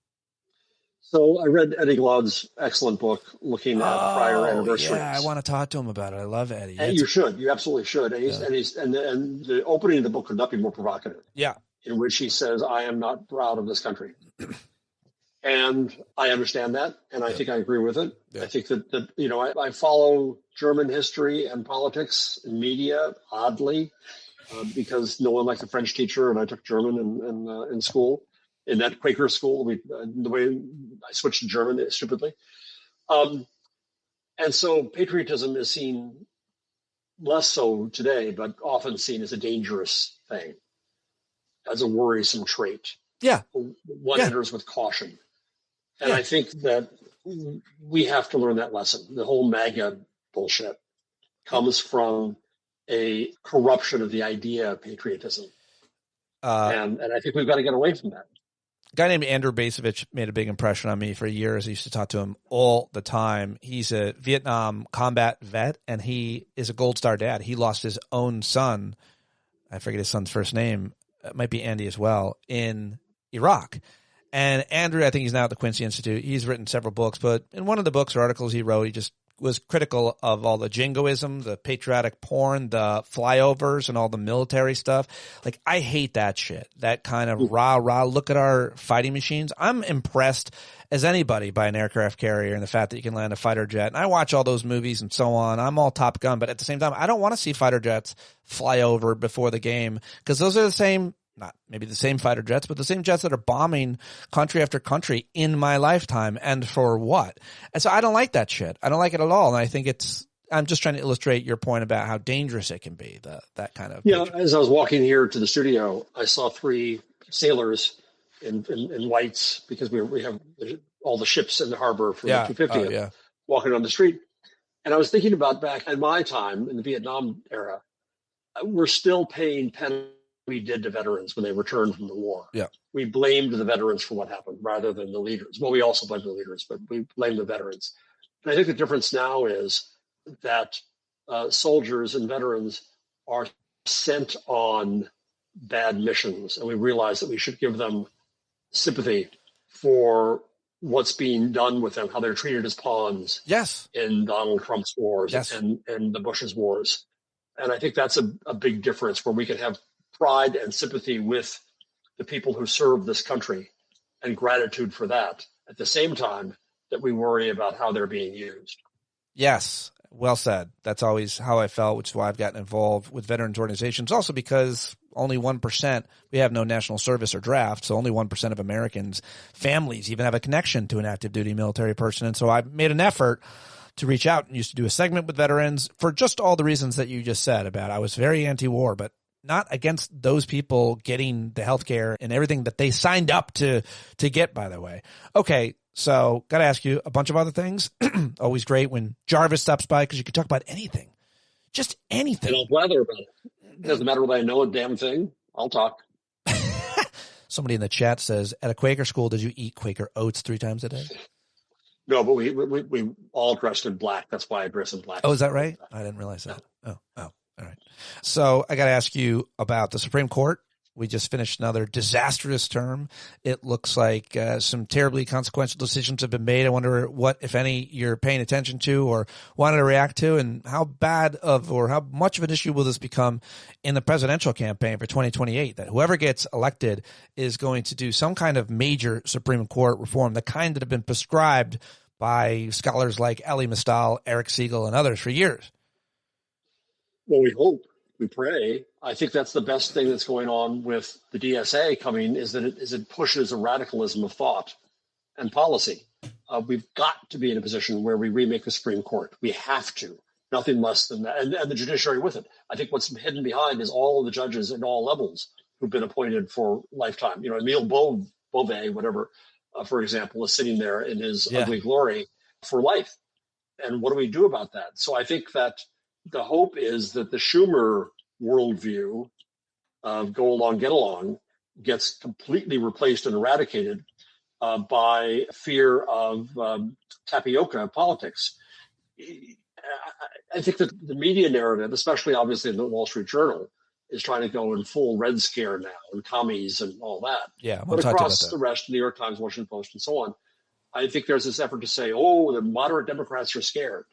So I read Eddie Glaude's excellent book looking at prior anniversaries. Yeah, I want to talk to him about it. I love Eddie. And you should. You absolutely should. And and the opening of the book could not be more provocative. Yeah. In which he says, I am not proud of this country. And I understand that, and I think I agree with it. Yeah. I think that you know, I follow German history and politics and media, oddly, because no one liked a French teacher, and I took German in school, in that Quaker school. The way I switched to German stupidly. And so patriotism is seen less so today, but often seen as a dangerous thing, as a worrisome trait. Yeah. One enters with caution. And I think that we have to learn that lesson. The whole MAGA bullshit comes from a corruption of the idea of patriotism. And I think we've got to get away from that. A guy named Andrew Basovich made a big impression on me for years. I used to talk to him all the time. He's a Vietnam combat vet, and he is a Gold Star dad. He lost his own son. I forget his son's first name. It might be Andy as well, in Iraq. And Andrew, I think he's now at the Quincy Institute. He's written several books, but in one of the books or articles he wrote, he just was critical of all the jingoism, the patriotic porn, the flyovers, and all the military stuff. Like, I hate that shit. That kind of rah, look at our fighting machines. I'm impressed as anybody by an aircraft carrier and the fact that you can land a fighter jet. And I watch all those movies and so on. I'm all Top Gun, but at the same time, I don't want to see fighter jets fly over before the game, because those are the same, not maybe the same fighter jets, but the same jets that are bombing country after country in my lifetime. And for what? And so I don't like that shit. I don't like it at all. And I think I'm just trying to illustrate your point about how dangerous it can be, that kind of. Yeah. As I was walking here to the studio, I saw 3 sailors in whites, because we have all the ships in the harbor for the 250th walking on the street. And I was thinking about back in my time in the Vietnam era, we're still paying penalties we did to veterans when they returned from the war. Yeah. We blamed the veterans for what happened rather than the leaders. Well, we also blamed the leaders, but we blamed the veterans. And I think the difference now is that soldiers and veterans are sent on bad missions, and we realize that we should give them sympathy for what's being done with them, how they're treated as pawns. Yes. In Donald Trump's wars and the Bush's wars. And I think that's a big difference, where we can have pride and sympathy with the people who serve this country and gratitude for that, at the same time that we worry about how they're being used. Yes. Well said. That's always how I felt, which is why I've gotten involved with veterans organizations. Also because only 1%, we have no national service or draft, so only 1% of Americans, families, even have a connection to an active duty military person. And so I made an effort to reach out and used to do a segment with veterans for just all the reasons that you just said about I was very anti-war, but not against those people getting the health care and everything that they signed up to get, by the way. Okay, so got to ask you a bunch of other things. Always great when Jarvis stops by, because you can talk about anything. Just anything. And I'll blather about it. It doesn't matter whether I know a damn thing. I'll talk. Somebody in the chat says, at a Quaker school, did you eat Quaker oats 3 times a day? No, but we all dressed in black. That's why I dress in black. Oh, is that right? I didn't realize that. Oh, all right. So I got to ask you about the Supreme Court. We just finished another disastrous term. It looks like some terribly consequential decisions have been made. I wonder what, if any, you're paying attention to or wanted to react to, and how bad of or how much of an issue will this become in the presidential campaign for 2028, that whoever gets elected is going to do some kind of major Supreme Court reform, the kind that have been prescribed by scholars like Elie Mystal, Eric Siegel, and others for years. Well, we hope, we pray. I think that's the best thing that's going on with the DSA coming, is that it pushes a radicalism of thought and policy. We've got to be in a position where we remake the Supreme Court. We have to. Nothing less than that. And the judiciary with it. I think what's hidden behind is all of the judges at all levels who've been appointed for lifetime. You know, Emile Beauvais, whatever, for example, is sitting there in his ugly glory for life. And what do we do about that? So I think that the hope is that the Schumer worldview of go along, get along gets completely replaced and eradicated by fear of tapioca politics. I think that the media narrative, especially obviously in the Wall Street Journal, is trying to go in full Red Scare now and commies and all that. Yeah, but across the rest, New York Times, Washington Post, and so on, I think there's this effort to say, oh, the moderate Democrats are scared.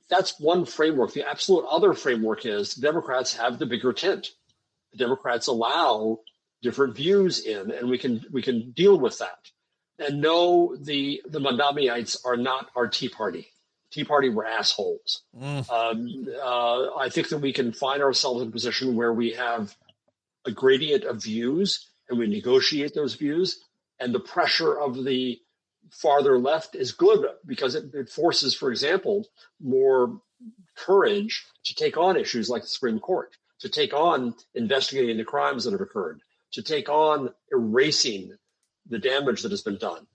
That's one framework. The absolute other framework is the Democrats have the bigger tent. The Democrats allow different views in, and we can deal with that. And no, the Mondamites are not our Tea Party. Tea Party were assholes. I think that we can find ourselves in a position where we have a gradient of views and we negotiate those views. And the pressure of the farther left is good because it forces, for example, more courage to take on issues like the Supreme Court, to take on investigating the crimes that have occurred, to take on erasing the damage that has been done.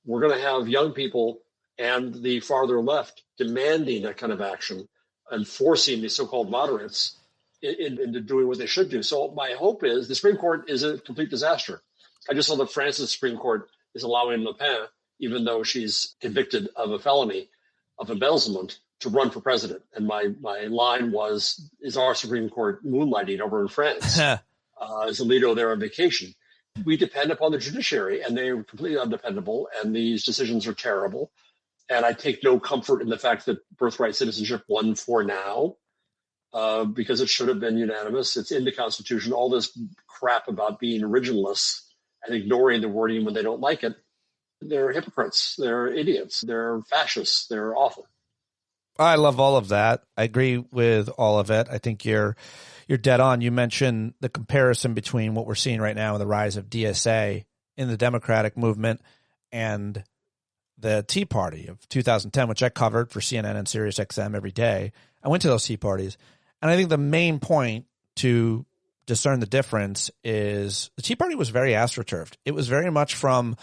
We're going to have young people and the farther left demanding that kind of action and forcing the so-called moderates into doing what they should do. So my hope is the Supreme Court is a complete disaster. I just saw that France's Supreme Court is allowing Le Pen, even though she's convicted of a felony of embezzlement, to run for president. And my line was, is our Supreme Court moonlighting over in France? Is Alito there on vacation? We depend upon the judiciary, and they are completely undependable, and these decisions are terrible. And I take no comfort in the fact that birthright citizenship won for now, because it should have been unanimous. It's in the Constitution. All this crap about being originalists and ignoring the wording when they don't like it, they're hypocrites. They're idiots. They're fascists. They're awful. I love all of that. I agree with all of it. I think you're dead on. You mentioned the comparison between what we're seeing right now with the rise of DSA in the Democratic movement and the Tea Party of 2010, which I covered for CNN and SiriusXM every day. I went to those Tea Parties. And I think the main point to discern the difference is the Tea Party was very astroturfed. It was very much from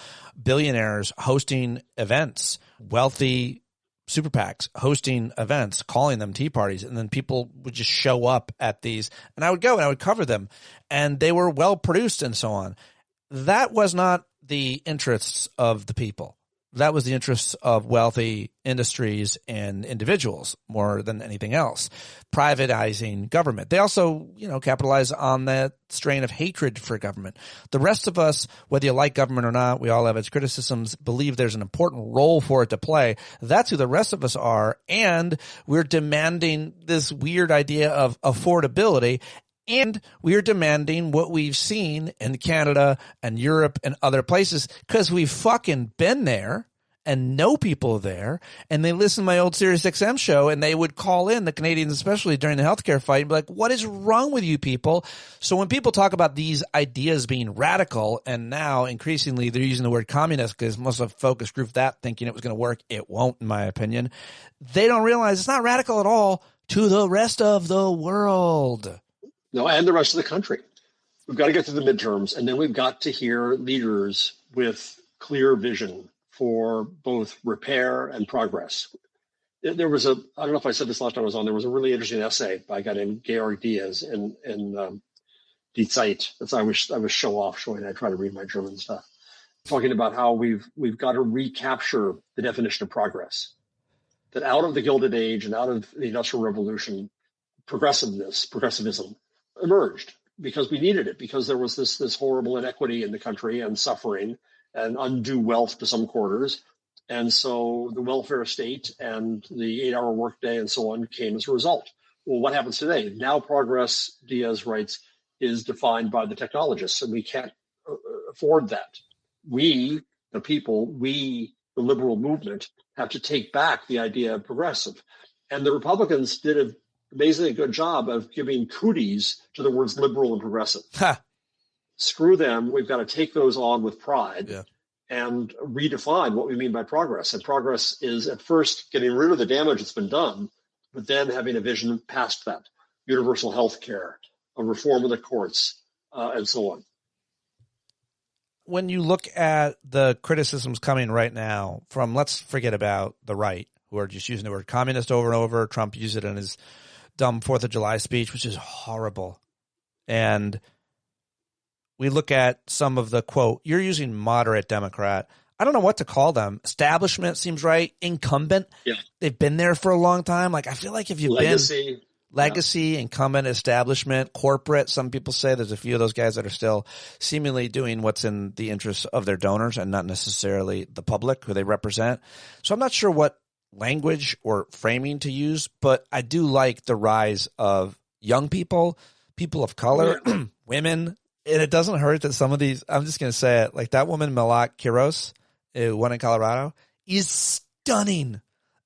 billionaires hosting events, wealthy super PACs hosting events, calling them Tea Parties, and then people would just show up at these, and I would go and I would cover them, and they were well produced and so on. That was not the interests of the people. That was the interests of wealthy industries and individuals more than anything else, privatizing government. They also, capitalize on that strain of hatred for government. The rest of us, whether you like government or not, we all have its criticisms, believe there's an important role for it to play. That's who the rest of us are. And we're demanding this weird idea of affordability. And we are demanding what we've seen in Canada and Europe and other places because we've fucking been there and know people there. And they listen to my old SiriusXM show and they would call in, the Canadians especially during the healthcare fight, and be like, what is wrong with you people? So when people talk about these ideas being radical, and now increasingly they're using the word communist because most of the focus group that thinking it was going to work, it won't, in my opinion. They don't realize it's not radical at all to the rest of the world. No, and the rest of the country. We've got to get through the midterms, and then we've got to hear leaders with clear vision for both repair and progress. There was I don't know if I said this last time I was on, there was a really interesting essay by a guy named Georg Diaz in Die Zeit. That's I was show off, showing I try to read my German stuff, talking about how we've got to recapture the definition of progress. That out of the Gilded Age and out of the Industrial Revolution, progressivism emerged because we needed it, because there was this horrible inequity in the country and suffering and undue wealth to some quarters. And so the welfare state and the 8-hour workday and so on came as a result. Well, what happens today? Now progress, Diaz writes, is defined by the technologists, and we can't afford that. We, the people, the liberal movement, have to take back the idea of progressive. And the Republicans did an amazingly good job of giving cooties to the words liberal and progressive. Screw them. We've got to take those on with pride and redefine what we mean by progress. And progress is at first getting rid of the damage that's been done, but then having a vision past that. Universal health care, a reform of the courts, and so on. When you look at the criticisms coming right now from, let's forget about the right, who are just using the word communist over and over. Trump used it in his dumb 4th of July speech, which is horrible. And we look at some of the, quote, you're using moderate Democrat. I don't know what to call them. Establishment seems right. Incumbent. Yeah. They've been there for a long time. Like, I feel like if you've Legacy. Legacy, incumbent, establishment, corporate. Some people say there's a few of those guys that are still seemingly doing what's in the interest of their donors and not necessarily the public who they represent. So I'm not sure what language or framing to use, but I do like the rise of young people, people of color, women. And it doesn't hurt that some of these, I'm just going to say it, like that woman, Malak Quiros, one in Colorado, is stunning.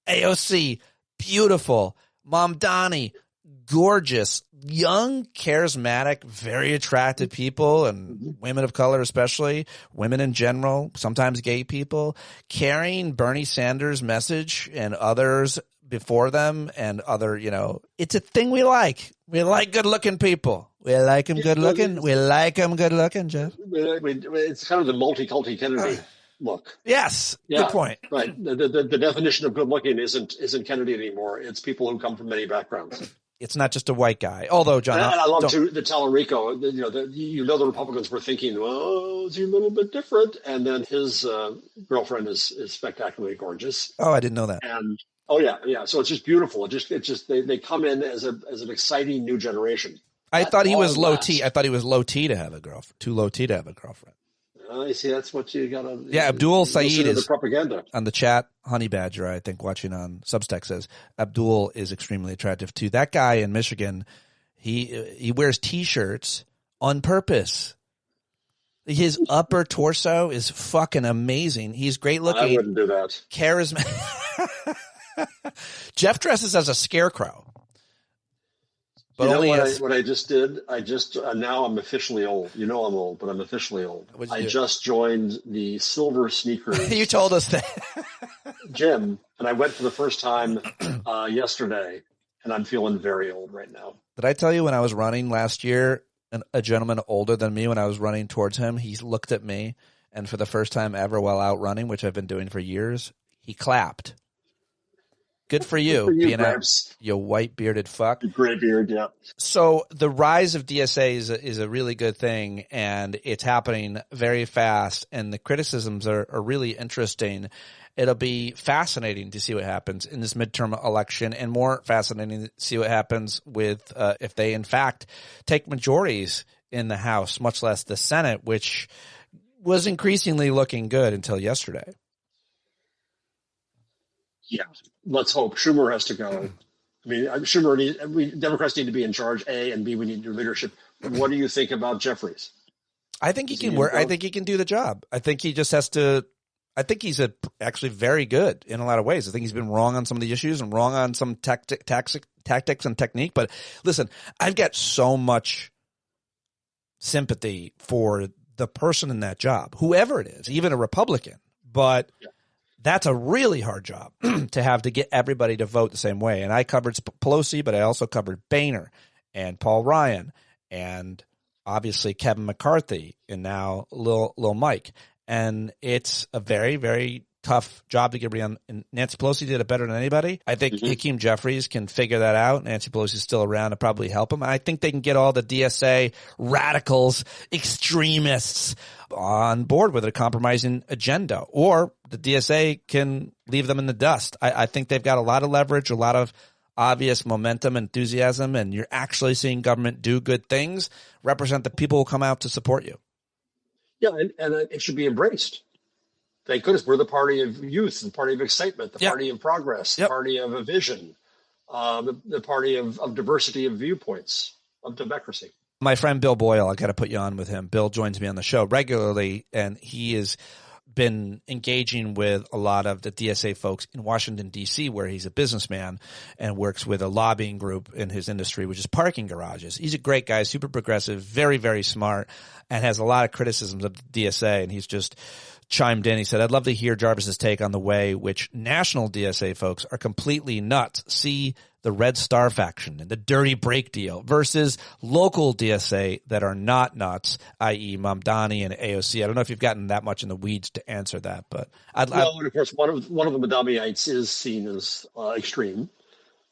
AOC, beautiful. Mamdani, gorgeous, young, charismatic, very attractive people, and women of color especially, women in general, sometimes gay people, carrying Bernie Sanders' message and others before them and other, it's a thing we like. We like good-looking people. We like them good-looking. We like them good-looking, Jeff. It's kind of the multi-culti Kennedy look. Yes, good point. Right. The definition of good-looking isn't Kennedy anymore. It's people who come from many backgrounds. It's not just a white guy. Although, John, and I love too the Tallarico. The Republicans were thinking, well, is he a little bit different? And then his girlfriend is spectacularly gorgeous. Oh, I didn't know that. And yeah. So it's just beautiful. It's just they come in as an exciting new generation. I thought he was low T. I thought he was low T to have a girlfriend. Too low T to have a girlfriend. I see. That's what you got to. Yeah, Abdul Saeed is the propaganda on the chat. Honey Badger, I think, watching on Substack says Abdul is extremely attractive too. That guy in Michigan, he wears T-shirts on purpose. His upper torso is fucking amazing. He's great looking. I wouldn't do that. Charismatic. Jeff dresses as a scarecrow. But you know what I just did? Now I'm officially old. I'm old, but I'm officially old. I just joined the Silver Sneakers. You told us that. Gym, and I went for the first time yesterday, and I'm feeling very old right now. Did I tell you when I was running last year, a gentleman older than me, when I was running towards him, he looked at me, and for the first time ever while out running, which I've been doing for years, he clapped. Good for you, being you white bearded fuck. Gray beard, yeah. So the rise of DSA is a really good thing, and it's happening very fast. And the criticisms are really interesting. It'll be fascinating to see what happens in this midterm election, and more fascinating to see what happens with if they in fact take majorities in the House, much less the Senate, which was increasingly looking good until yesterday. Yeah, let's hope. Schumer has to go. I mean, Democrats need to be in charge, A, and B, we need new leadership. What do you think about Jeffries? I think he can work. I think he can do the job. I think he just has to. I think he's actually very good in a lot of ways. I think he's been wrong on some of the issues and wrong on some tactics and technique. But listen, I've got so much sympathy for the person in that job, whoever it is, even a Republican. But that's a really hard job to have to get everybody to vote the same way. And I covered Pelosi, but I also covered Boehner and Paul Ryan and obviously Kevin McCarthy and now Lil Mike. And it's a very, very tough job to get everybody on. And Nancy Pelosi did it better than anybody. I think Hakeem Jeffries can figure that out. Nancy Pelosi's still around to probably help him. I think they can get all the DSA radicals, extremists on board with a compromising agenda, or the DSA can leave them in the dust. I think they've got a lot of leverage, a lot of obvious momentum, enthusiasm, and you're actually seeing government do good things, represent the people who come out to support you. Yeah, and it should be embraced. Thank goodness we're the party of youth, the party of excitement, the party of progress, the party of a vision, the party of diversity of viewpoints, of democracy. My friend Bill Boyle, I got to put you on with him. Bill joins me on the show regularly, and he has been engaging with a lot of the DSA folks in Washington, D.C., where he's a businessman and works with a lobbying group in his industry, which is parking garages. He's a great guy, super progressive, very, very smart, and has a lot of criticisms of the DSA, and he's just chimed in. He said, I'd love to hear Jarvis's take on the way which national DSA folks are completely nuts. See the Red Star faction and the dirty break deal versus local DSA that are not nuts, i.e. Mamdani and AOC. I don't know if you've gotten that much in the weeds to answer that, but and of course, one of the Mamdaniites is seen as extreme,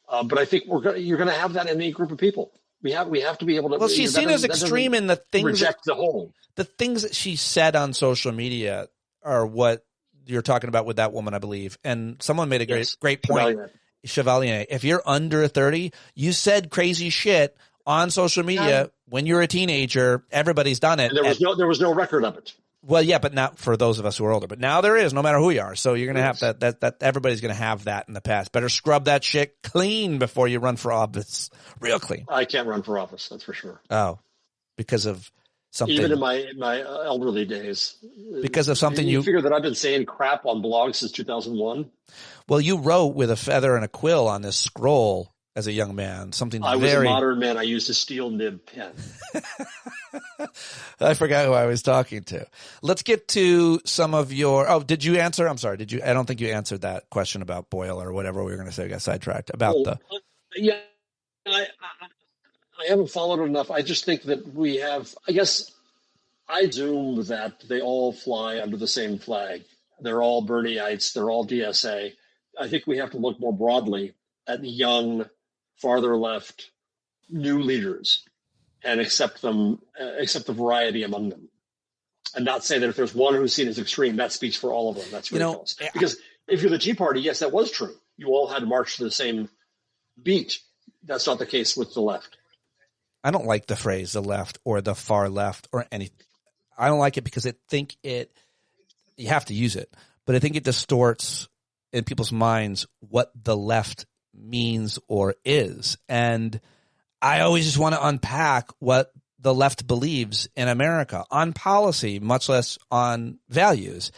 but I think you're going to have that in any group of people. We have to be able to. Well, she's seen as extreme in the things reject the whole. The things that she said on social media are what you're talking about with that woman, I believe. And someone made a great point Chevalier, if you're under 30, you said crazy shit on social media when you're a teenager. Everybody's done it. And there was no record of it. Well, yeah, but not for those of us who are older. But now there is, no matter who you are. So you're going to have that everybody's going to have that in the past. Better scrub that shit clean before you run for office. Real clean. I can't run for office, that's for sure. Oh, because of something. Even in my elderly days. Because of something you figure that I've been saying crap on blogs since 2001. Well, you wrote with a feather and a quill on this scroll as a young man. I was a modern man. I used a steel nib pen. I forgot who I was talking to. Let's get to some of your. Oh, did you answer? I'm sorry. Did you? I don't think you answered that question about Boyle or whatever we were going to say. We got sidetracked about Yeah, I haven't followed it enough. I just think that we have. I guess I assume that they all fly under the same flag. They're all Bernieites. They're all DSA. I think we have to look more broadly at young, farther left, new leaders, and accept the variety among them, and not say that if there's one who's seen as extreme, that speaks for all of them. That's ridiculous. Because if you're the Tea Party, yes, that was true. You all had to march to the same beat. That's not the case with the left. I don't like the phrase the left or the far left or any. I don't like it because you have to use it, but I think it distorts in people's minds what the left means or is. And I always just want to unpack what the left believes in America on policy, much less on values.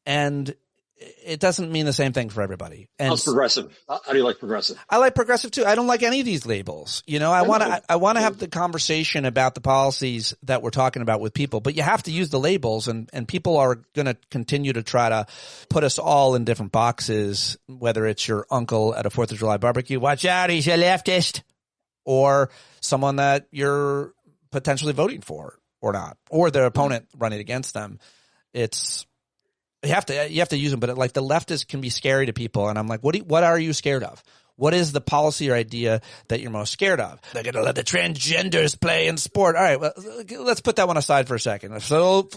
And it doesn't mean the same thing for everybody. And how's progressive? How do you like progressive? I like progressive too. I don't like any of these labels. You know, I want to have the conversation about the policies that we're talking about with people, but you have to use the labels, and people are going to continue to try to put us all in different boxes, whether it's your uncle at a 4th of July barbecue, watch out, he's a leftist, or someone that you're potentially voting for or not, or their opponent running against them. You have to use them, but like the leftists can be scary to people. And I'm like, what are you scared of? What is the policy or idea that you're most scared of? They're going to let the transgenders play in sport. All right, well, let's put that one aside for a second. So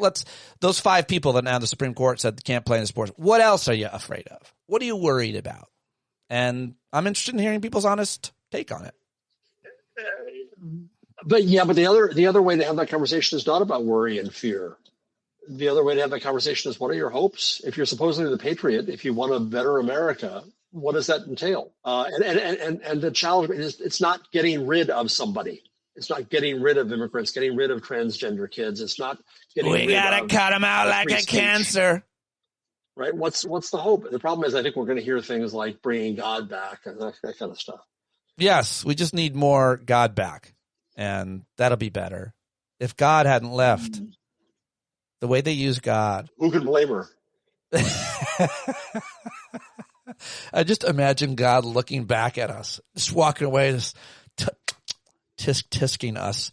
those 5 people that now the Supreme Court said can't play in sports. What else are you afraid of? What are you worried about? And I'm interested in hearing people's honest take on it. But the other way to have that conversation is not about worry and fear. The other way to have that conversation is, what are your hopes? If you're supposedly the patriot, if you want a better America, what does that entail? And the challenge is, it's not getting rid of somebody. It's not getting rid of immigrants, getting rid of transgender kids. It's not getting rid of. We gotta cut them out like a cancer. Right? What's the hope? The problem is, I think we're going to hear things like bringing God back and that kind of stuff. Yes, we just need more God back, and that'll be better. If God hadn't left. The way they use God. Who can blame her? I just imagine God looking back at us, just walking away, just tisking us.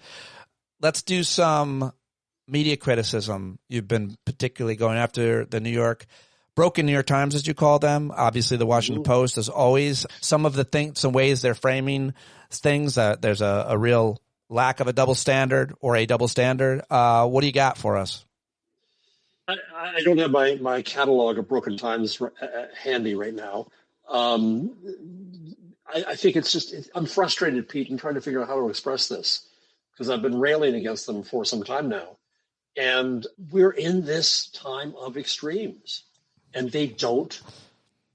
Let's do some media criticism. You've been particularly going after the broken New York Times, as you call them. Obviously, the Washington Post, as always. Some ways they're framing things. There's a real lack of a double standard or a double standard. What do you got for us? I don't have my catalog of broken times handy right now. I think I'm frustrated, Pete, in trying to figure out how to express this, because I've been railing against them for some time now. And we're in this time of extremes, and they don't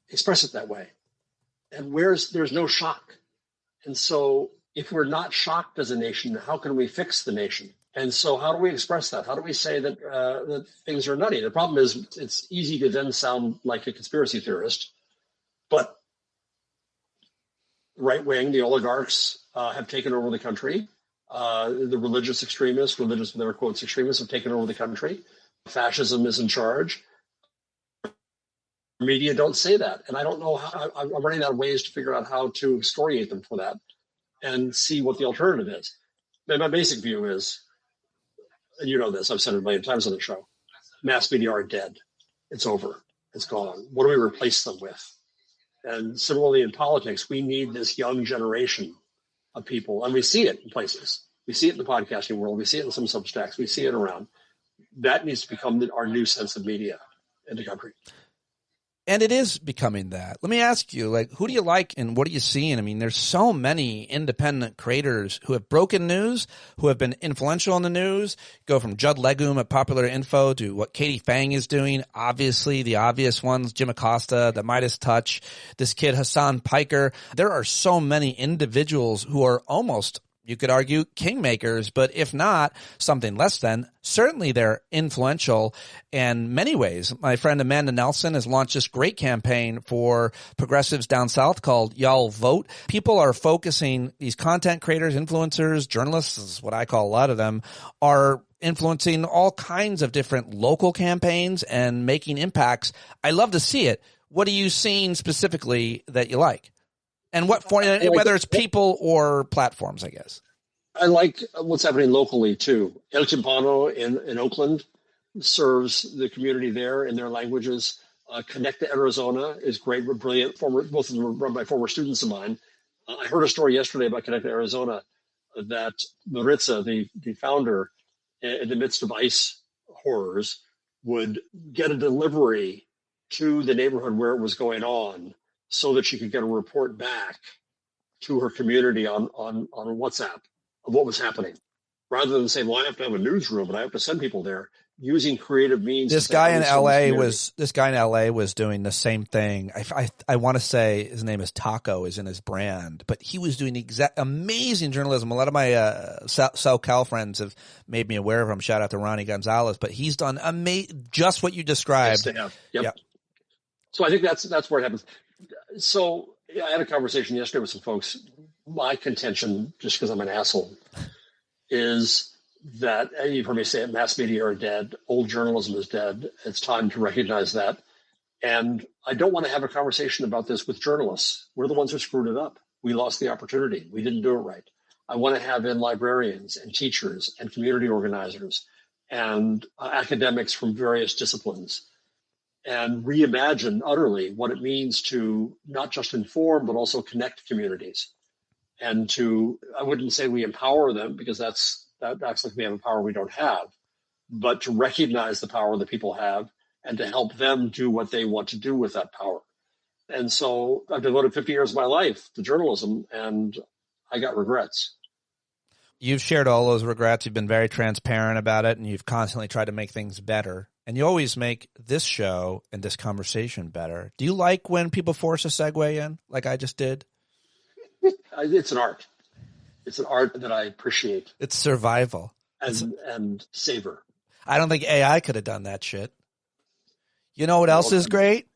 express it that way. And there's no shock. And so if we're not shocked as a nation, how can we fix the nation? And so how do we express that? How do we say that things are nutty? The problem is, it's easy to then sound like a conspiracy theorist, but right wing, the oligarchs have taken over the country. The religious extremists, with air quotes, extremists have taken over the country. Fascism is in charge. Media don't say that. And I don't know how. I'm running out of ways to figure out how to excoriate them for that and see what the alternative is. My basic view is, and you know this, I've said it a million times on the show, mass media are dead. It's over. It's gone. What do we replace them with? And similarly in politics, we need this young generation of people. And we see it in places. We see it in the podcasting world. We see it in some Substacks. We see it around. That needs to become our new sense of media in the country. And it is becoming that. Let me ask you, like, who do you like and what are you seeing? I mean, there's so many independent creators who have broken news, who have been influential in the news. Go from Judd Legum at Popular Info to what Katie Fang is doing. Obviously, the obvious ones, Jim Acosta, the Midas Touch, this kid Hassan Piker. There are so many individuals who are almost, you could argue, kingmakers, but if not, something less than. Certainly they're influential in many ways. My friend Amanda Nelson has launched this great campaign for progressives down south called Y'all Vote. People are focusing, these content creators, influencers, journalists, is what I call a lot of them, are influencing all kinds of different local campaigns and making impacts. I love to see it. What are you seeing specifically that you like? And what form, whether it's people or platforms, I guess. I like what's happening locally, too. El Timpano in Oakland serves the community there in their languages. Connect to Arizona is great, brilliant. Both of them are run by former students of mine. I heard a story yesterday about Connect to Arizona that Maritza, the founder, in the midst of ICE horrors, would get a delivery to the neighborhood where it was going on, so that she could get a report back to her community on WhatsApp of what was happening, rather than saying, well, I have to have a newsroom and I have to send people there, using creative means. This guy in LA was doing the same thing. I want to say his name is Taco is in his brand, but he was doing amazing journalism. A lot of my SoCal friends have made me aware of him. Shout out to Ronnie Gonzalez, but he's done just what you described. Yes, they have. Yep. So I think that's where it happens. So I had a conversation yesterday with some folks. My contention, just because I'm an asshole, is that you've heard me say it, mass media are dead. Old journalism is dead. It's time to recognize that. And I don't want to have a conversation about this with journalists. We're the ones who screwed it up. We lost the opportunity. We didn't do it right. I want to have in librarians and teachers and community organizers and academics from various disciplines, and reimagine utterly what it means to not just inform, but also connect communities. And I wouldn't say we empower them, because that acts like we have a power we don't have, but to recognize the power that people have and to help them do what they want to do with that power. And so I've devoted 50 years of my life to journalism, and I got regrets. You've shared all those regrets. You've been very transparent about it, and you've constantly tried to make things better. And you always make this show and this conversation better. Do you like when people force a segue in, like I just did? It's an art. It's an art that I appreciate. It's survival. And savor. I don't think AI could have done that shit. You know what else is great?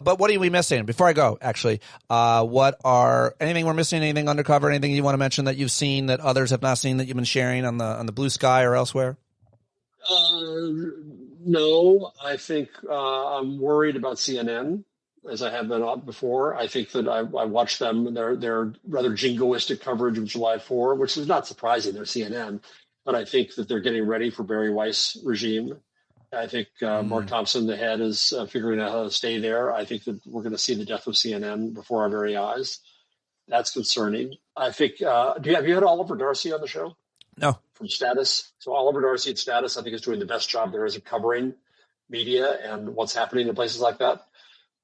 But what are we missing? Before I go, actually, anything we're missing, anything undercover, anything you want to mention that you've seen that others have not seen that you've been sharing on the Blue Sky or elsewhere? No, I think I'm worried about CNN, as I have been before. I think that I watched them, their rather jingoistic coverage of July 4, which is not surprising. They're CNN, but I think that they're getting ready for Barry Weiss regime. I think Mark Thompson, the head, is figuring out how to stay there. I think that we're going to see the death of CNN before our very eyes. That's concerning. I think, have you had Oliver Darcy on the show? No. From Status. So Oliver Darcy at Status, I think, is doing the best job there is of covering media and what's happening in places like that.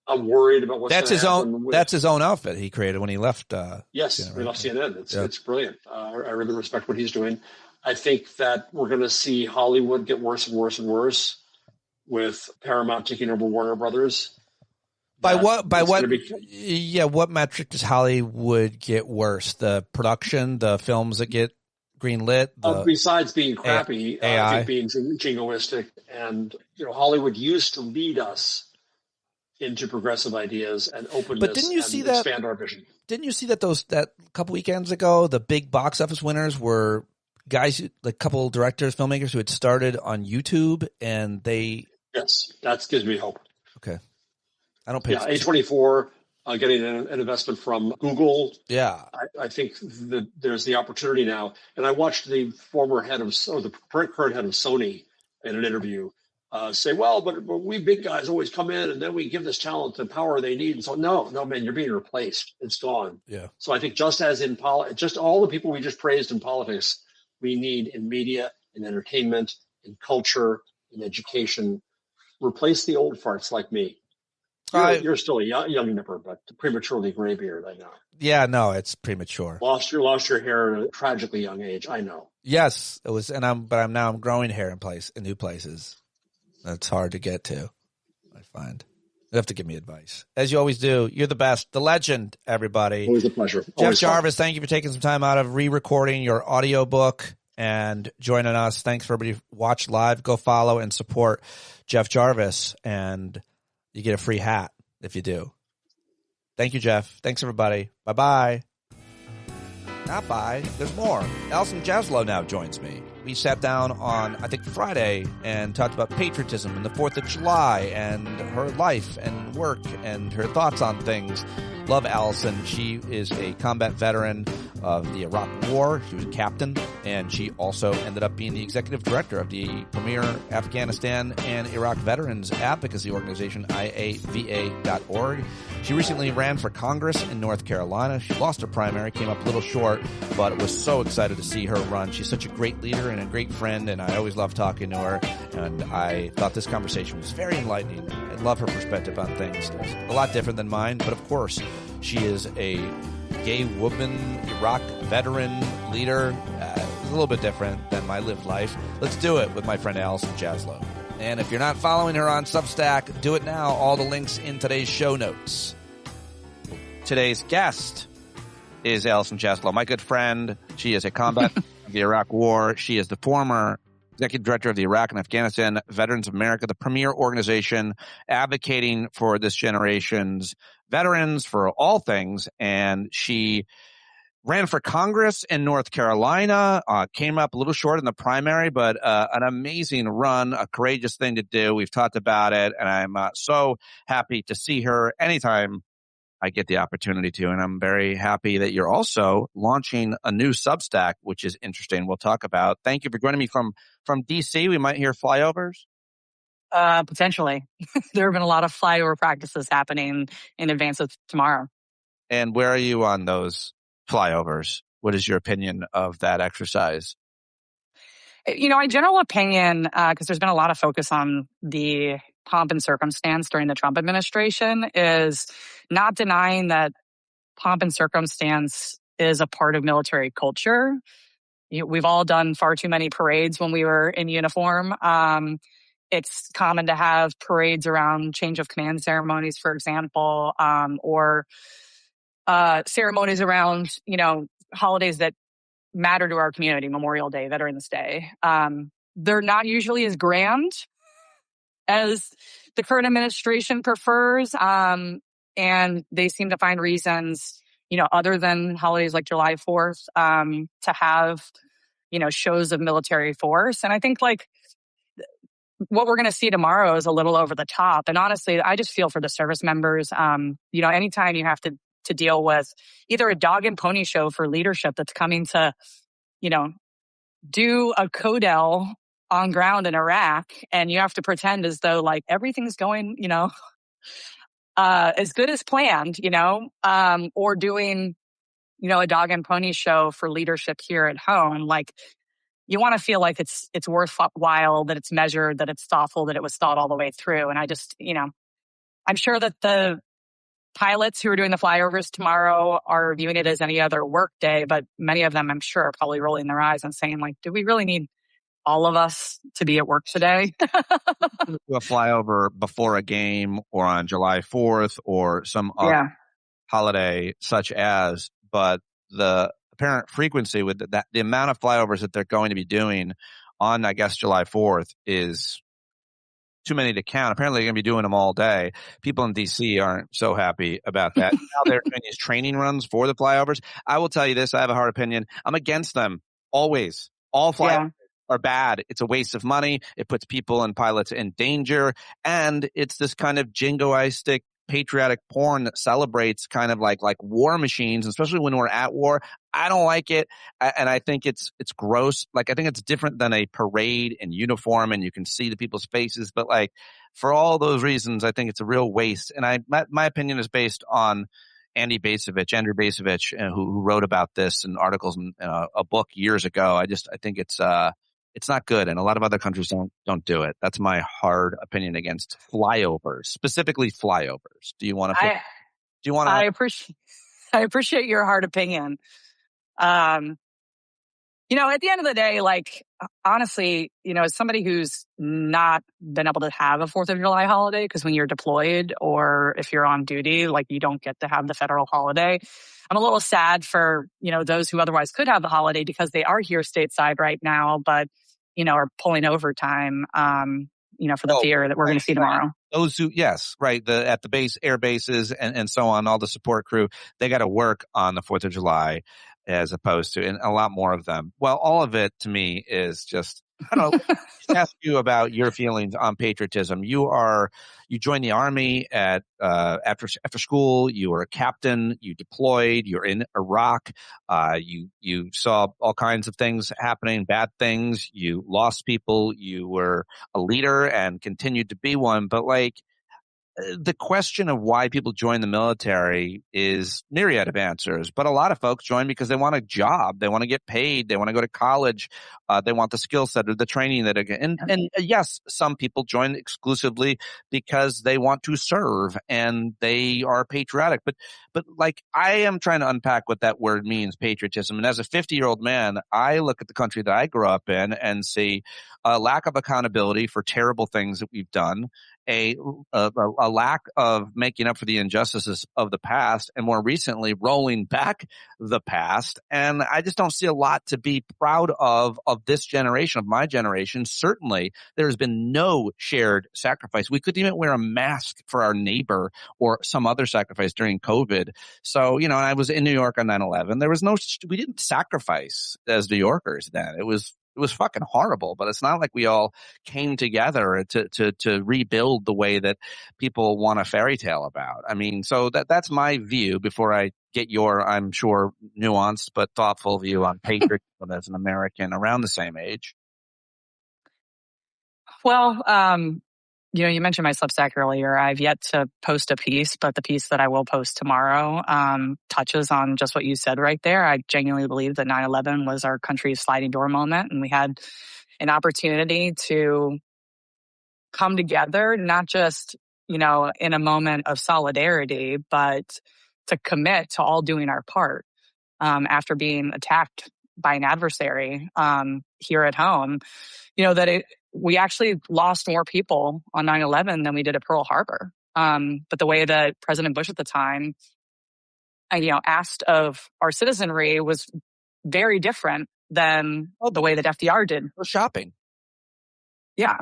I'm worried about what's going to happen. That's his own outfit he created when he left. Yes, CNN, he left CNN. It's brilliant. I really respect what he's doing. I think that we're going to see Hollywood get worse and worse and worse, with Paramount taking over Warner Brothers. What metric does Hollywood get worse? The production, the films that get greenlit? Besides being crappy, I think being jingoistic. And, Hollywood used to lead us into progressive ideas and openness and expand our vision. Didn't you see that that couple weekends ago, the big box office winners were guys, like couple directors, filmmakers who had started on YouTube, and they... Yes, that gives me hope. Okay. I don't pay attention. A24 getting an investment from Google. Yeah. I think that there's the opportunity now. And I watched the current head of Sony in an interview say, well, but we big guys always come in and then we give this talent the power they need. And so, no, man, you're being replaced. It's gone. Yeah. So I think just as in just all the people we just praised in politics, we need in media, in entertainment, in culture, in education, replace the old farts like me. You're still a young nipper, but prematurely graybeard, I know. Yeah, no, it's premature. Lost your hair at a tragically young age, I know. Yes, it was, I'm growing hair in new places. That's hard to get to, I find. You have to give me advice. As you always do, you're the best. The legend, everybody. Always a pleasure. Jeff Jarvis, thank you for taking some time out of re-recording your audiobook and joining us. Thanks for everybody who watched live. Go follow and support Jeff Jarvis, and you get a free hat if you do. Thank you, Jeff. Thanks, everybody. Bye-bye. Not bye. There's more. Allison Jaslow now joins me. We sat down on, I think, Friday and talked about patriotism and the 4th of July and her life and work and her thoughts on things. Love Allison. She is a combat veteran of the Iraq War. She was a captain, and she also ended up being the executive director of the premier Afghanistan and Iraq Veterans Advocacy Organization, IAVA.org. She recently ran for Congress in North Carolina. She lost her primary, came up a little short, but was so excited to see her run. She's such a great leader and a great friend, and I always love talking to her, and I thought this conversation was very enlightening. I love her perspective on things. It's a lot different than mine, but of course, she is a gay woman, Iraq veteran leader. It's a little bit different than my lived life. Let's do it with my friend Allison Jaslow. And if you're not following her on Substack, do it now. All the links in today's show notes. Today's guest is Allison Jaslow, my good friend. She is a combat of the Iraq War. She is the former executive director of the Iraq and Afghanistan Veterans of America, the premier organization advocating for this generation's veterans for all things. And she ran for Congress in North Carolina, came up a little short in the primary, but an amazing run, a courageous thing to do. We've talked about it, and I'm so happy to see her anytime I get the opportunity to. And I'm very happy that you're also launching a new Substack, which is interesting. We'll talk about. Thank you for joining me from DC. We might hear flyovers. Potentially. There have been a lot of flyover practices happening in advance of tomorrow. And where are you on those flyovers? What is your opinion of that exercise? My general opinion, because there's been a lot of focus on the pomp and circumstance during the Trump administration, is not denying that pomp and circumstance is a part of military culture. We've all done far too many parades when we were in uniform. It's common to have parades around change of command ceremonies, for example, or ceremonies around, holidays that matter to our community, Memorial Day, Veterans Day. They're not usually as grand as the current administration prefers. And they seem to find reasons, other than holidays like July 4th, to have, shows of military force. And I think what we're going to see tomorrow is a little over the top. And honestly, I just feel for the service members. Anytime you have to deal with either a dog and pony show for leadership that's coming to, do a codel on ground in Iraq, and you have to pretend as though everything's going, as good as planned, or doing, a dog and pony show for leadership here at home. You want to feel like it's worthwhile, that it's measured, that it's thoughtful, that it was thought all the way through. And I just, I'm sure that the pilots who are doing the flyovers tomorrow are viewing it as any other work day, but many of them, I'm sure, are probably rolling their eyes and saying, do we really need all of us to be at work today? A flyover before a game or on July 4th or some other holiday such as, but the apparent frequency with the amount of flyovers that they're going to be doing on, I guess, July 4th is too many to count. Apparently they're going to be doing them all day. People in DC aren't so happy about that. Now they're doing these training runs for the flyovers. I will tell you this. I have a hard opinion. I'm against them always. All flyovers are bad. It's a waste of money. It puts people and pilots in danger. And it's this kind of jingoistic patriotic porn that celebrates kind of like war machines, especially when we're at war. I don't like it. And I think it's gross. I think it's different than a parade in uniform and you can see the people's faces. But for all those reasons, I think it's a real waste. And my opinion is based on Andrew Bacevich, who wrote about this in articles in a book years ago. I think it's It's not good, and a lot of other countries don't do it. That's my hard opinion against flyovers, specifically flyovers. Do you want to? I appreciate your hard opinion. At the end of the day, like, honestly, as somebody who's not been able to have a 4th of July holiday, because when you're deployed or if you're on duty, like, you don't get to have the federal holiday. I'm a little sad for, those who otherwise could have the holiday because they are here stateside right now, but, are pulling overtime, for the fear that we're going to see tomorrow. Those who, yes, right. At the base, air bases and so on, all the support crew, they got to work on the 4th of July as opposed to, and a lot more of them. Well, all of it to me is just, I don't know, just ask you about your feelings on patriotism. You joined the Army after school. You were a captain. You deployed. You're in Iraq. You saw all kinds of things happening, bad things. You lost people. You were a leader and continued to be one. But the question of why people join the military is myriad of answers, but a lot of folks join because they want a job. They want to get paid. They want to go to college. They want the skill set or the training and yes, some people join exclusively because they want to serve and they are patriotic. But I am trying to unpack what that word means, patriotism. And as a 50-year-old man, I look at the country that I grew up in and see a lack of accountability for terrible things that we've done, a lack of making up for the injustices of the past, and more recently rolling back the past. And I just don't see a lot to be proud of this generation, of my generation. Certainly there has been no shared sacrifice. We couldn't even wear a mask for our neighbor or some other sacrifice during COVID. So, and I was in New York on 9/11. We didn't sacrifice as New Yorkers then. It was fucking horrible, but it's not like we all came together to rebuild the way that people want a fairy tale about. I mean, so that's my view before I get your, I'm sure, nuanced but thoughtful view on patriotism as an American around the same age. Well, you mentioned my Substack earlier. I've yet to post a piece, but the piece that I will post tomorrow touches on just what you said right there. I genuinely believe that 9/11 was our country's sliding door moment, and we had an opportunity to come together, not just, in a moment of solidarity, but to commit to all doing our part after being attacked by an adversary here at home. We actually lost more people on 9/11 than we did at Pearl Harbor. But the way that President Bush at the time, asked of our citizenry was very different than the way that FDR did. Go shopping. Yeah.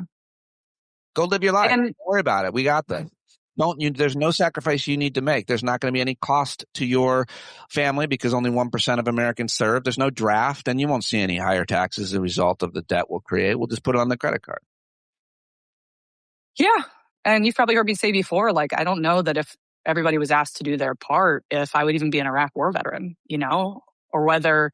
Go live your life. Don't worry about it. We got this. There's no sacrifice you need to make. There's not going to be any cost to your family because only 1% of Americans serve. There's no draft, and you won't see any higher taxes as a result of the debt we'll create. We'll just put it on the credit card. Yeah. And you've probably heard me say before, I don't know that if everybody was asked to do their part, if I would even be an Iraq war veteran, or whether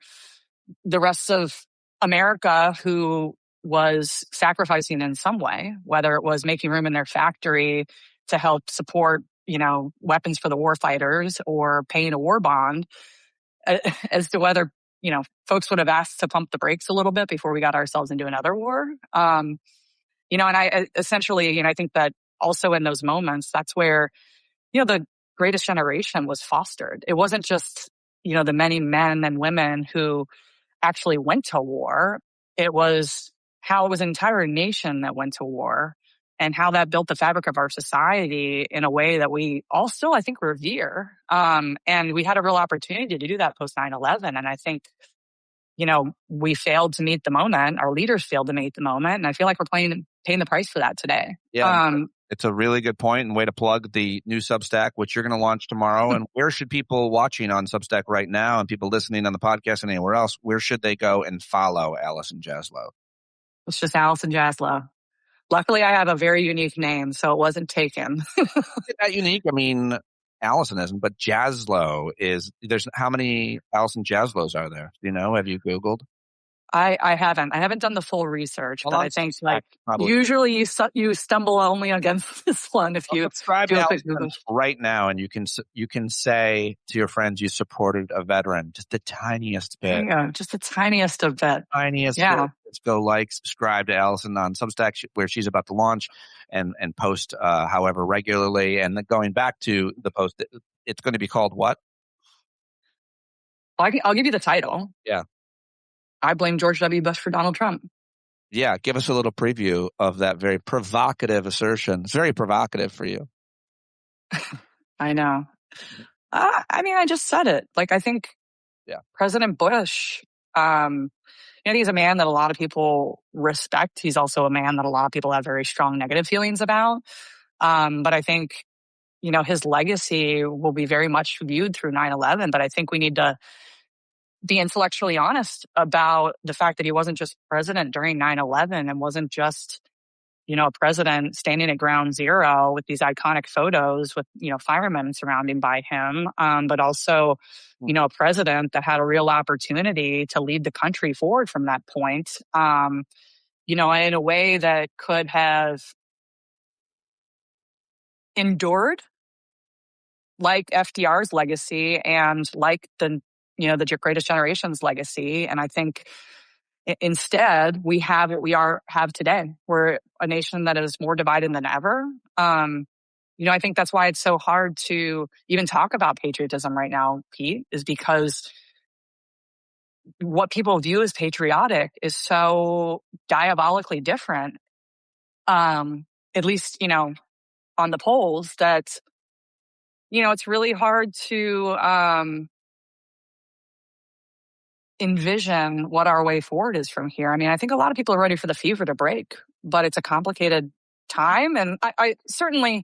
the rest of America who was sacrificing in some way, whether it was making room in their factory to help support, weapons for the war fighters or paying a war bond, as to whether, folks would have asked to pump the brakes a little bit before we got ourselves into another war. And I essentially, I think that also in those moments, that's where, the greatest generation was fostered. It wasn't just, the many men and women who actually went to war. It was how it was an entire nation that went to war and how that built the fabric of our society in a way that we all still, I think, revere. And we had a real opportunity to do that post 9/11. And I think, we failed to meet the moment. Our leaders failed to meet the moment. And I feel like we're paying the price for that today. Yeah. It's a really good point and way to plug the new Substack, which you're going to launch tomorrow. And where should people watching on Substack right now and people listening on the podcast and anywhere else, where should they go and follow Allison Jaslow? It's just Allison Jaslow. Luckily, I have a very unique name, so it wasn't taken. It's not unique. I mean, Allison isn't, but Jaslow is. How many Allison Jaslows are there? Do you know? Have you Googled? I haven't done the full research, Well, but on I think Substack, probably. usually you stumble only against this one if you subscribe do to a quick Allison Google. right now, and you can say to your friends you supported a veteran, just the tiniest bit. Yeah, just the tiniest of bit. Tiniest Yeah. bit. Let's go subscribe to Allison on Substack, where she's about to launch and post however regularly. And then going back to the post, it's going to be called what? I'll give you the title. Yeah. I blame George W. Bush for Donald Trump. Yeah, give us a little preview of that very provocative assertion. It's very provocative for you. I know. I mean, I just said it. Like, I think President Bush, he's a man that a lot of people respect. He's also a man that a lot of people have very strong negative feelings about. But I think, his legacy will be very much viewed through 9/11. But I think we need to be intellectually honest about the fact that he wasn't just president during 9/11 and wasn't just, a president standing at ground zero with these iconic photos with, firemen surrounding by him, but also, a president that had a real opportunity to lead the country forward from that point, in a way that could have endured like FDR's legacy and like the greatest generation's legacy. And I think instead we have what we have today. We're a nation that is more divided than ever. I think that's why it's so hard to even talk about patriotism right now, Pete, is because what people view as patriotic is so diabolically different. At least, on the polls that, it's really hard to envision what our way forward is from here. I mean, I think a lot of people are ready for the fever to break, but it's a complicated time. And I certainly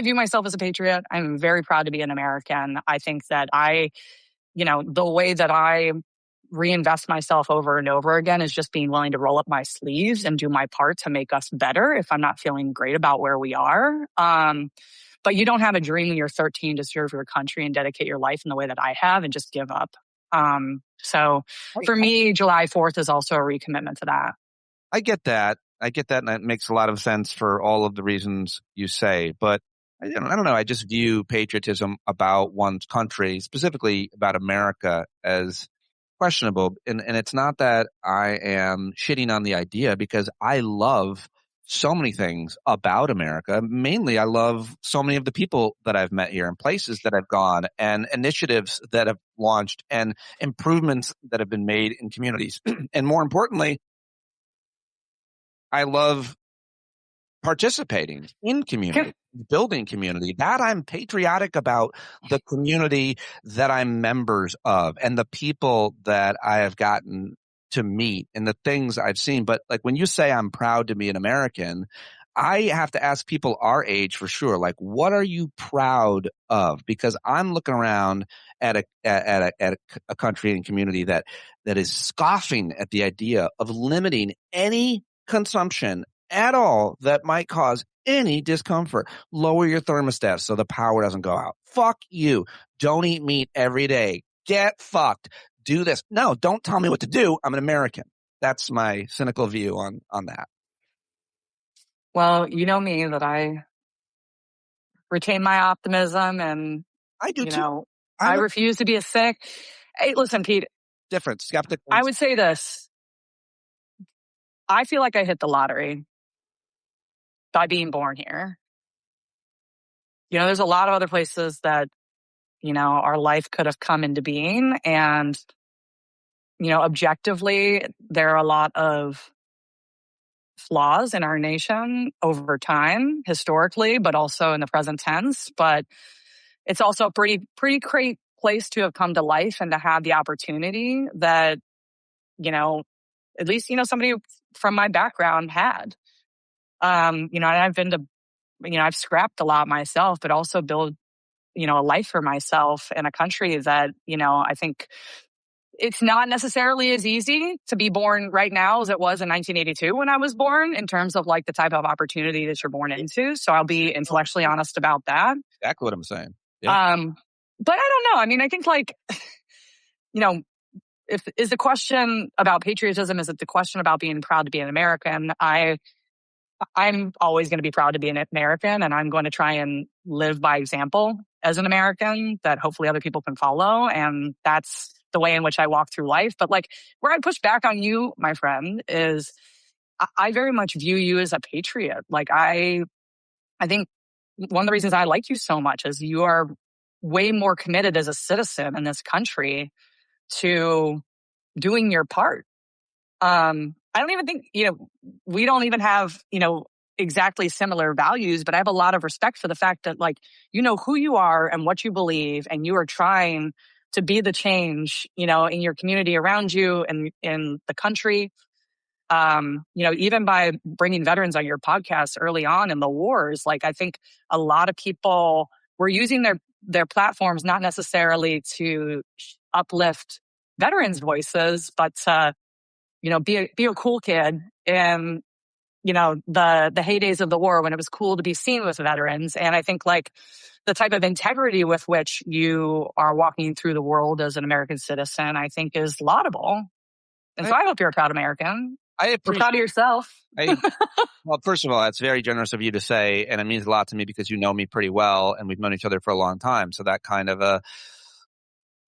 view myself as a patriot. I'm very proud to be an American. I think that the way that I reinvest myself over and over again is just being willing to roll up my sleeves and do my part to make us better if I'm not feeling great about where we are. But you don't have a dream when you're 13 to serve your country and dedicate your life in the way that I have and just give up. So for me, July 4th is also a recommitment to that. I get that. And it makes a lot of sense for all of the reasons you say. But I don't know. I just view patriotism about one's country, specifically about America, as questionable. And it's not that I am shitting on the idea, because I love so many things about America. Mainly, I love so many of the people that I've met here and places that I've gone and initiatives that have launched and improvements that have been made in communities. And more importantly, I love participating in community, building community. That I'm patriotic about the community that I'm members of and the people that I have gotten to meet and the things I've seen. But like when you say I'm proud to be an American, I have to ask people our age for sure, like, what are you proud of? Because I'm looking around at a country and community that is scoffing at the idea of limiting any consumption at all that might cause any discomfort. Lower your thermostat so the power doesn't go out. Fuck you. Don't eat meat every day. Get fucked. Do this. No, don't tell me what to do. I'm an American. That's my cynical view on that. Well, you know me, that I retain my optimism, and I do too. I refuse to be a cynic. Hey, listen, Pete. Different. Skeptic. I would say this. I feel like I hit the lottery by being born here. There's a lot of other places that, our life could have come into being. And, objectively, there are a lot of flaws in our nation over time, historically, but also in the present tense. But it's also a pretty great place to have come to life and to have the opportunity that, at least, somebody from my background had. And I've been to, I've scrapped a lot myself, but also build, a life for myself in a country that, I think it's not necessarily as easy to be born right now as it was in 1982 when I was born, in terms of like the type of opportunity that you're born into. So I'll be intellectually honest about that. Exactly what I'm saying. Yeah. But I don't know. I mean, I think like, is the question about patriotism, is it the question about being proud to be an American? I'm always going to be proud to be an American, and I'm going to try and live by example as an American that hopefully other people can follow. And that's the way in which I walk through life. But like where I push back on you, my friend, is I very much view you as a patriot. Like I think one of the reasons I like you so much is you are way more committed as a citizen in this country to doing your part. I don't even think, we don't even have, exactly similar values, but I have a lot of respect for the fact that like, you know who you are and what you believe, and you are trying to be the change, in your community around you and in the country. Even by bringing veterans on your podcast early on in the wars, like I think a lot of people were using their platforms not necessarily to uplift veterans' voices, but be a cool kid in the heydays of the war when it was cool to be seen with veterans. And I think like the type of integrity with which you are walking through the world as an American citizen, I think is laudable. And so I hope you're a proud American. We're proud of yourself. Well, first of all, that's very generous of you to say, and it means a lot to me because you know me pretty well and we've known each other for a long time. So that kind of a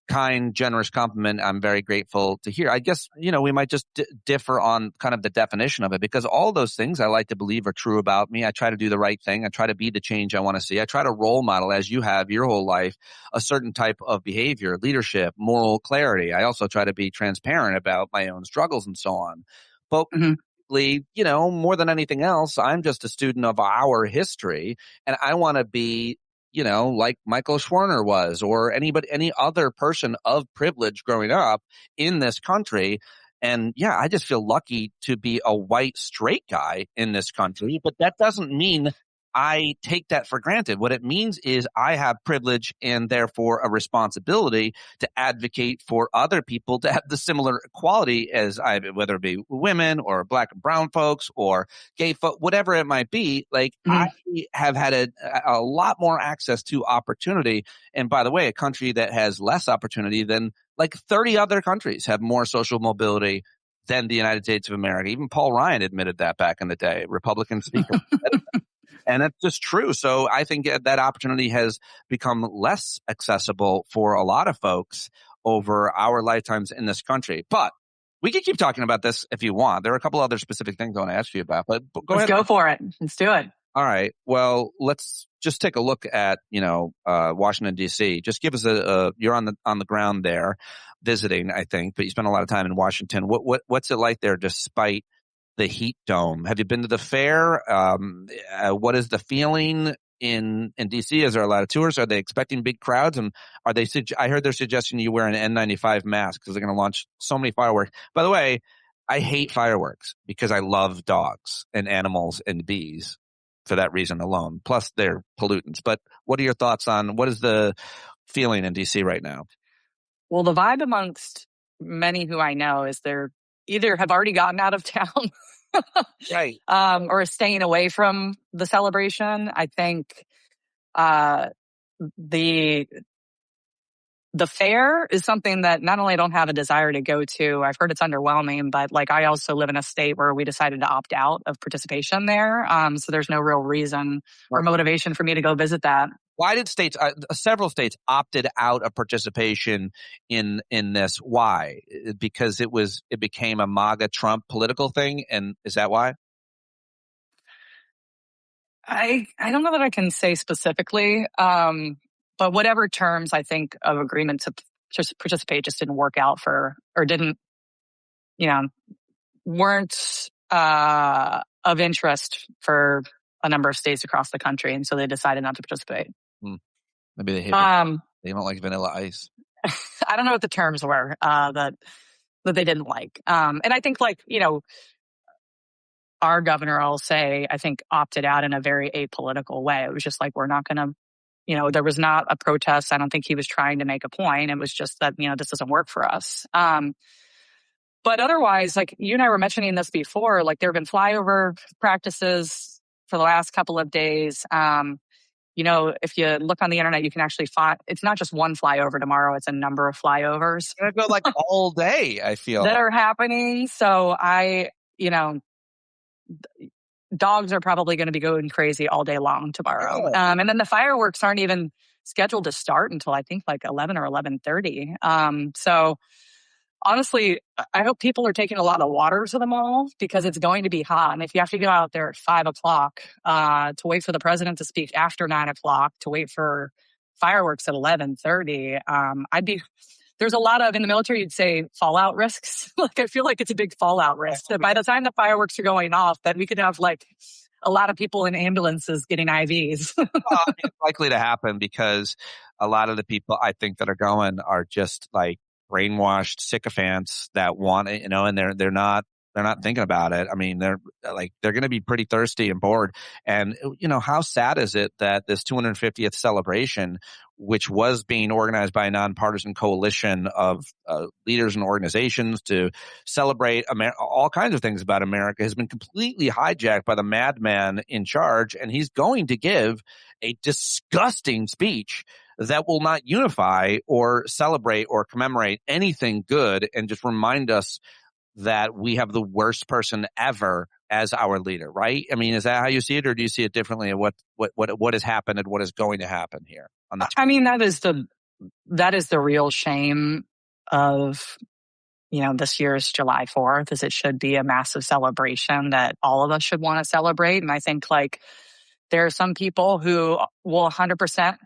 kind, generous compliment, I'm very grateful to hear. I guess, we might just differ on kind of the definition of it, because all those things I like to believe are true about me. I try to do the right thing. I try to be the change I want to see. I try to role model, as you have your whole life, a certain type of behavior, leadership, moral clarity. I also try to be transparent about my own struggles and so on. But more than anything else, I'm just a student of our history, and I want to be like Michael Schwerner was, or any other person of privilege growing up in this country. And yeah, I just feel lucky to be a white straight guy in this country, but that doesn't mean I take that for granted. What it means is I have privilege and therefore a responsibility to advocate for other people to have the similar equality as I, whether it be women or black and brown folks or gay folk, whatever it might be. Like I have had a lot more access to opportunity. And by the way, a country that has less opportunity than like 30 other countries have more social mobility than the United States of America. Even Paul Ryan admitted that back in the day, Republican speaker. And that's just true. So I think that opportunity has become less accessible for a lot of folks over our lifetimes in this country. But we can keep talking about this if you want. There are a couple other specific things I want to ask you about, but go ahead. Let's go for it. Let's do it. All right. Well, let's just take a look at, Washington, D.C. Just give us you're on the ground there visiting, I think, but you spent a lot of time in Washington. What's it like there despite the heat dome? Have you been to the fair? What is the feeling in DC? Is there a lot of tourists? Are they expecting big crowds? And I heard they're suggesting you wear an N95 mask because they're going to launch so many fireworks. By the way, I hate fireworks because I love dogs and animals and bees for that reason alone. Plus they're pollutants. But what are your thoughts on what is the feeling in DC right now? Well, the vibe amongst many who I know is they're either have already gotten out of town right, or staying away from the celebration. I think the fair is something that not only I don't have a desire to go to, I've heard it's underwhelming, but like I also live in a state where we decided to opt out of participation there. So there's no real reason or motivation for me to go visit that. Why did several states opted out of participation in this? Why? Because it became a MAGA Trump political thing, and is that why? I don't know that I can say specifically, but whatever terms I think of agreement to just participate just didn't work out weren't of interest for a number of states across the country, and so they decided not to participate. Maybe they they don't like vanilla ice. I don't know what the terms were that they didn't like, and I think our governor, I'll say, I think opted out in a very apolitical way. It was just like, we're not going to, there was not a protest. I don't think he was trying to make a point. It was just that, this doesn't work for us. But otherwise, like you and I were mentioning this before, like there have been flyover practices for the last couple of days. if you look on the internet, you can actually find, it's not just one flyover tomorrow, it's a number of flyovers. It's going to go like all day, I feel. That are happening. So dogs are probably going to be going crazy all day long tomorrow. Yeah. And then the fireworks aren't even scheduled to start until I think like 11 or 11:30. So honestly, I hope people are taking a lot of water to the mall because it's going to be hot. And if you have to go out there at 5:00 to wait for the president to speak after 9:00, to wait for fireworks at 11:30, there's a lot of, in the military, you'd say fallout risks. Like, I feel like it's a big fallout risk that by the time the fireworks are going off, that we could have like a lot of people in ambulances getting IVs. It's likely to happen because a lot of the people I think that are going are just like brainwashed sycophants that want it, and they're not thinking about it. I mean, they're going to be pretty thirsty and bored. And, how sad is it that this 250th celebration, which was being organized by a nonpartisan coalition of leaders and organizations to celebrate all kinds of things about America, has been completely hijacked by the madman in charge. And he's going to give a disgusting speech that will not unify or celebrate or commemorate anything good, and just remind us that we have the worst person ever as our leader, right? I mean, is that how you see it, or do you see it differently? What has happened and what is going to happen here? I mean, that is the real shame of this year's July 4th, is it should be a massive celebration that all of us should want to celebrate. And I think like there are some people who will 100%,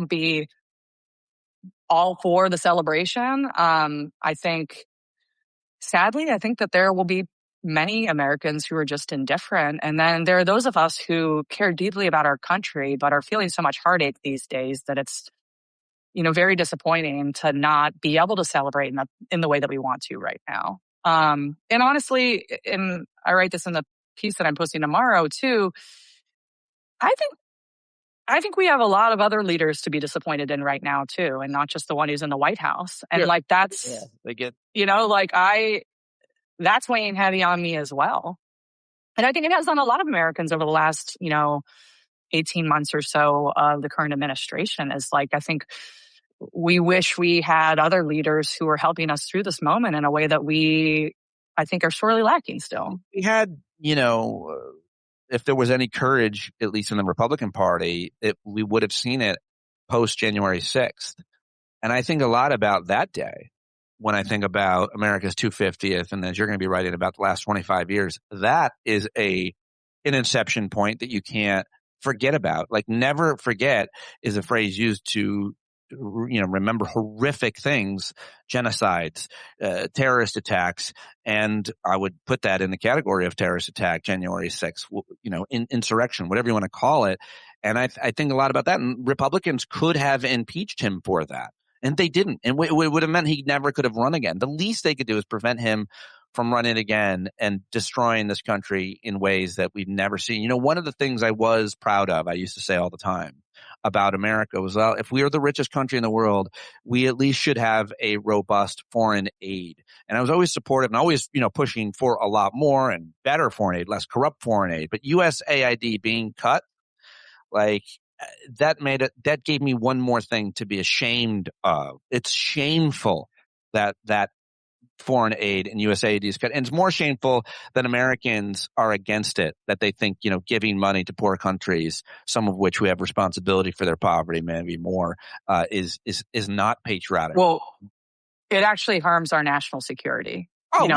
be all for the celebration. Sadly, I think that there will be many Americans who are just indifferent. And then there are those of us who care deeply about our country, but are feeling so much heartache these days that it's, very disappointing to not be able to celebrate in the way that we want to right now. And honestly, and I write this in the piece that I'm posting tomorrow too, I think we have a lot of other leaders to be disappointed in right now too, and not just the one who's in the White House. And that's weighing heavy on me as well. And I think it has on a lot of Americans over the last, 18 months or so of the current administration. Is like, I think we wish we had other leaders who are helping us through this moment in a way that I think are sorely lacking still. We had, if there was any courage, at least in the Republican Party, we would have seen it post January 6th. And I think a lot about that day when I think about America's 250th, and as you're going to be writing about the last 25 years. That is an inception point that you can't forget about. Like, never forget is a phrase used to remember horrific things, genocides, terrorist attacks, and I would put that in the category of terrorist attack, January 6th, insurrection, whatever you want to call it. And I think a lot about that. And Republicans could have impeached him for that, and they didn't. And it would have meant he never could have run again. The least they could do is prevent him from running again and destroying this country in ways that we've never seen. One of the things I was proud of, I used to say all the time about America was, well, if we are the richest country in the world, we at least should have a robust foreign aid. And I was always supportive and always, pushing for a lot more and better foreign aid, less corrupt foreign aid. But USAID being cut, that gave me one more thing to be ashamed of. It's shameful that foreign aid and USAID is cut. And it's more shameful that Americans are against it, that they think, giving money to poor countries, some of which we have responsibility for their poverty, maybe more, is not patriotic. Well, it actually harms our national security. Oh,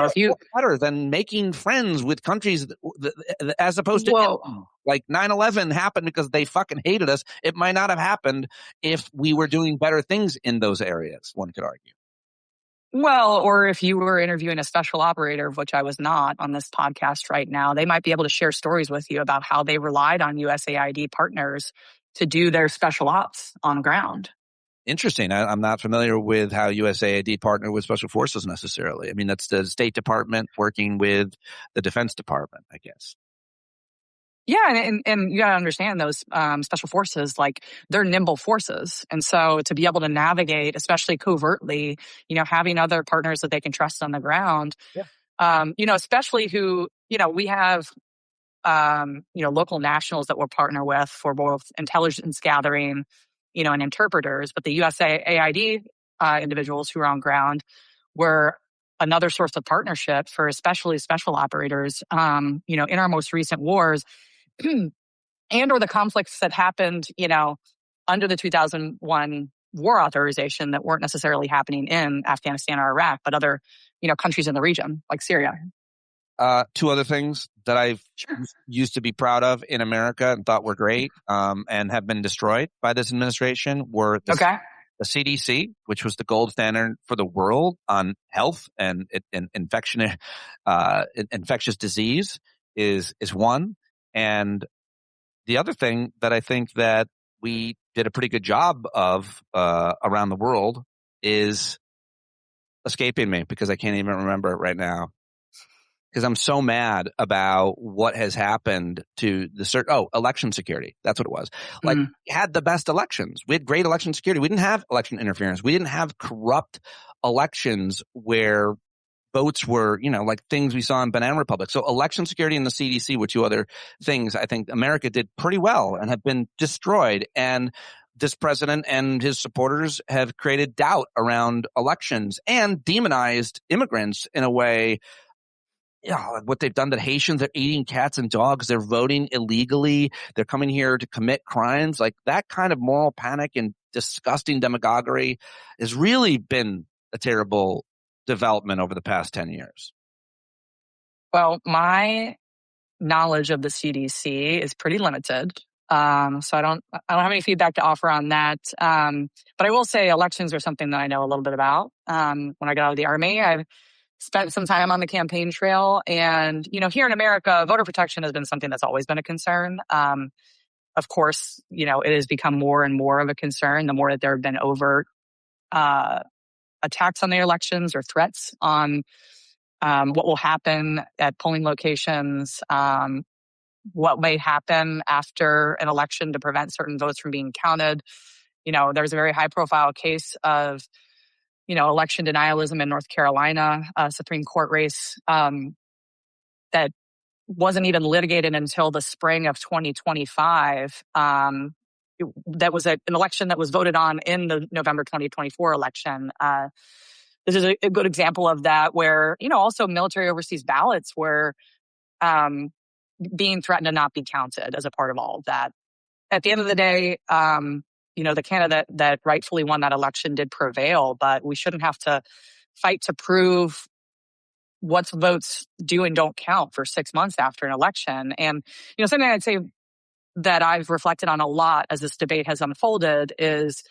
better than making friends with countries as opposed to like 9/11 happened because they fucking hated us. It might not have happened if we were doing better things in those areas, one could argue. Well, or if you were interviewing a special operator, which I was not on this podcast right now, they might be able to share stories with you about how they relied on USAID partners to do their special ops on the ground. Interesting. I'm not familiar with how USAID partnered with special forces necessarily. I mean, that's the State Department working with the Defense Department, I guess. Yeah, and you got to understand those special forces, like they're nimble forces. And so to be able to navigate, especially covertly, having other partners that they can trust on the ground, especially who, we have local nationals that we'll partner with for both intelligence gathering, and interpreters. But the USAID individuals who are on ground were another source of partnership for especially special operators, in our most recent wars and or the conflicts that happened, under the 2001 war authorization that weren't necessarily happening in Afghanistan or Iraq, but other, countries in the region like Syria. Two other things that I've used to be proud of in America and thought were great, and have been destroyed by this administration were the CDC, which was the gold standard for the world on health and infectious disease is one. And the other thing that I think that we did a pretty good job of around the world is escaping me because I can't even remember it right now. Because I'm so mad about what has happened to election security. That's what it was. Like, we had the best elections. We had great election security. We didn't have election interference. We didn't have corrupt elections where votes were, like things we saw in Banana Republic. So election security and the CDC were two other things I think America did pretty well and have been destroyed. And this president and his supporters have created doubt around elections and demonized immigrants in a way. What they've done to Haitians, they're eating cats and dogs. They're voting illegally. They're coming here to commit crimes. Like, that kind of moral panic and disgusting demagoguery has really been a terrible development over the past 10 years. Well, my knowledge of the CDC is pretty limited. So I don't have any feedback to offer on that. But I will say elections are something that I know a little bit about. When I got out of the Army, I've spent some time on the campaign trail. And, here in America, voter protection has been something that's always been a concern. Of course, it has become more and more of a concern the more that there have been overt attacks on the elections or threats on what will happen at polling locations, what may happen after an election to prevent certain votes from being counted. There's a very high-profile case of election denialism in North Carolina, a Supreme Court race that wasn't even litigated until the spring of 2025. That was an election that was voted on in the November 2024 election. This is a good example of that, where, also military overseas ballots were being threatened to not be counted as a part of all of that. At the end of the day, the candidate that rightfully won that election did prevail, but we shouldn't have to fight to prove what votes do and don't count for 6 months after an election. And, something I'd say that I've reflected on a lot as this debate has unfolded is,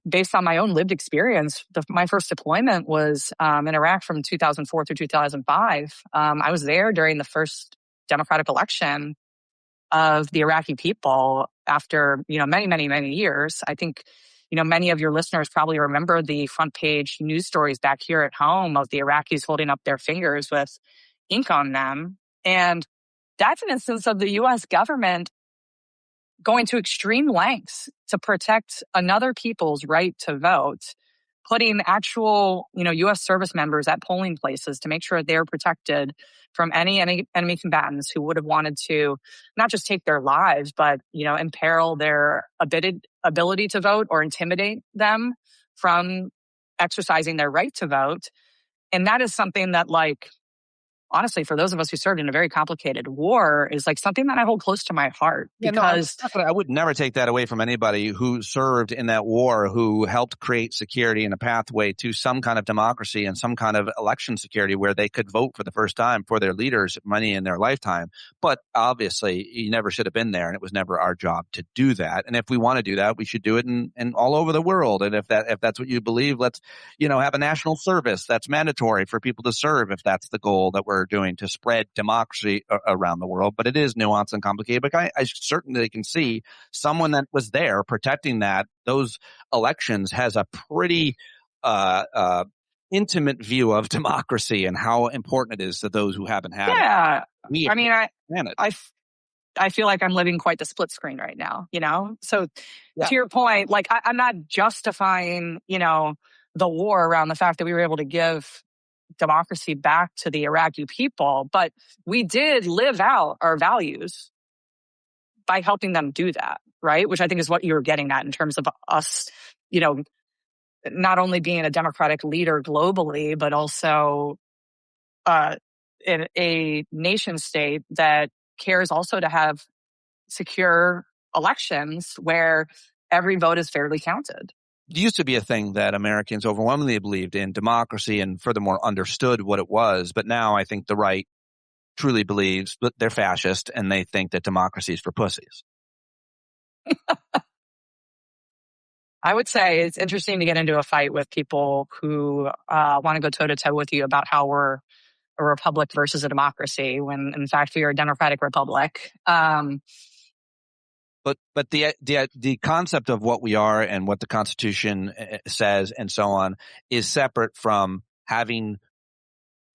based on my own lived experience, my first deployment was in Iraq from 2004 through 2005. I was there during the first democratic election of the Iraqi people after, many, many, many years. I think, many of your listeners probably remember the front page news stories back here at home of the Iraqis holding up their fingers with ink on them. And that's an instance of the U.S. government going to extreme lengths to protect another people's right to vote, putting actual, U.S. service members at polling places to make sure they're protected from any enemy combatants who would have wanted to not just take their lives, but, imperil their ability to vote or intimidate them from exercising their right to vote. And that is something that, honestly, for those of us who served in a very complicated war, is something that I hold close to my heart. Because I would never take that away from anybody who served in that war, who helped create security and a pathway to some kind of democracy and some kind of election security where they could vote for the first time for their leaders, money in their lifetime. But obviously, you never should have been there, and it was never our job to do that. And if we want to do that, we should do it in all over the world. And if that's what you believe, let's have a national service that's mandatory for people to serve if that's the goal that we're doing to spread democracy around the world. But it is nuanced and complicated. But I certainly can see someone that was there protecting those elections has a pretty intimate view of democracy and how important it is to those who haven't had it. I feel like I'm living quite the split screen right now, So to your point, I'm not justifying, the war around the fact that we were able to give democracy back to the Iraqi people, but we did live out our values by helping them do that, right? Which I think is what you're getting at in terms of us, not only being a democratic leader globally, but also in a nation state that cares also to have secure elections where every vote is fairly counted. It used to be a thing that Americans overwhelmingly believed in democracy and furthermore understood what it was. But now I think the right truly believes that they're fascist and they think that democracy is for pussies. I would say it's interesting to get into a fight with people who want to go toe-to-toe with you about how we're a republic versus a democracy when, in fact, we are a democratic republic. But the concept of what we are and what the Constitution says and so on is separate from having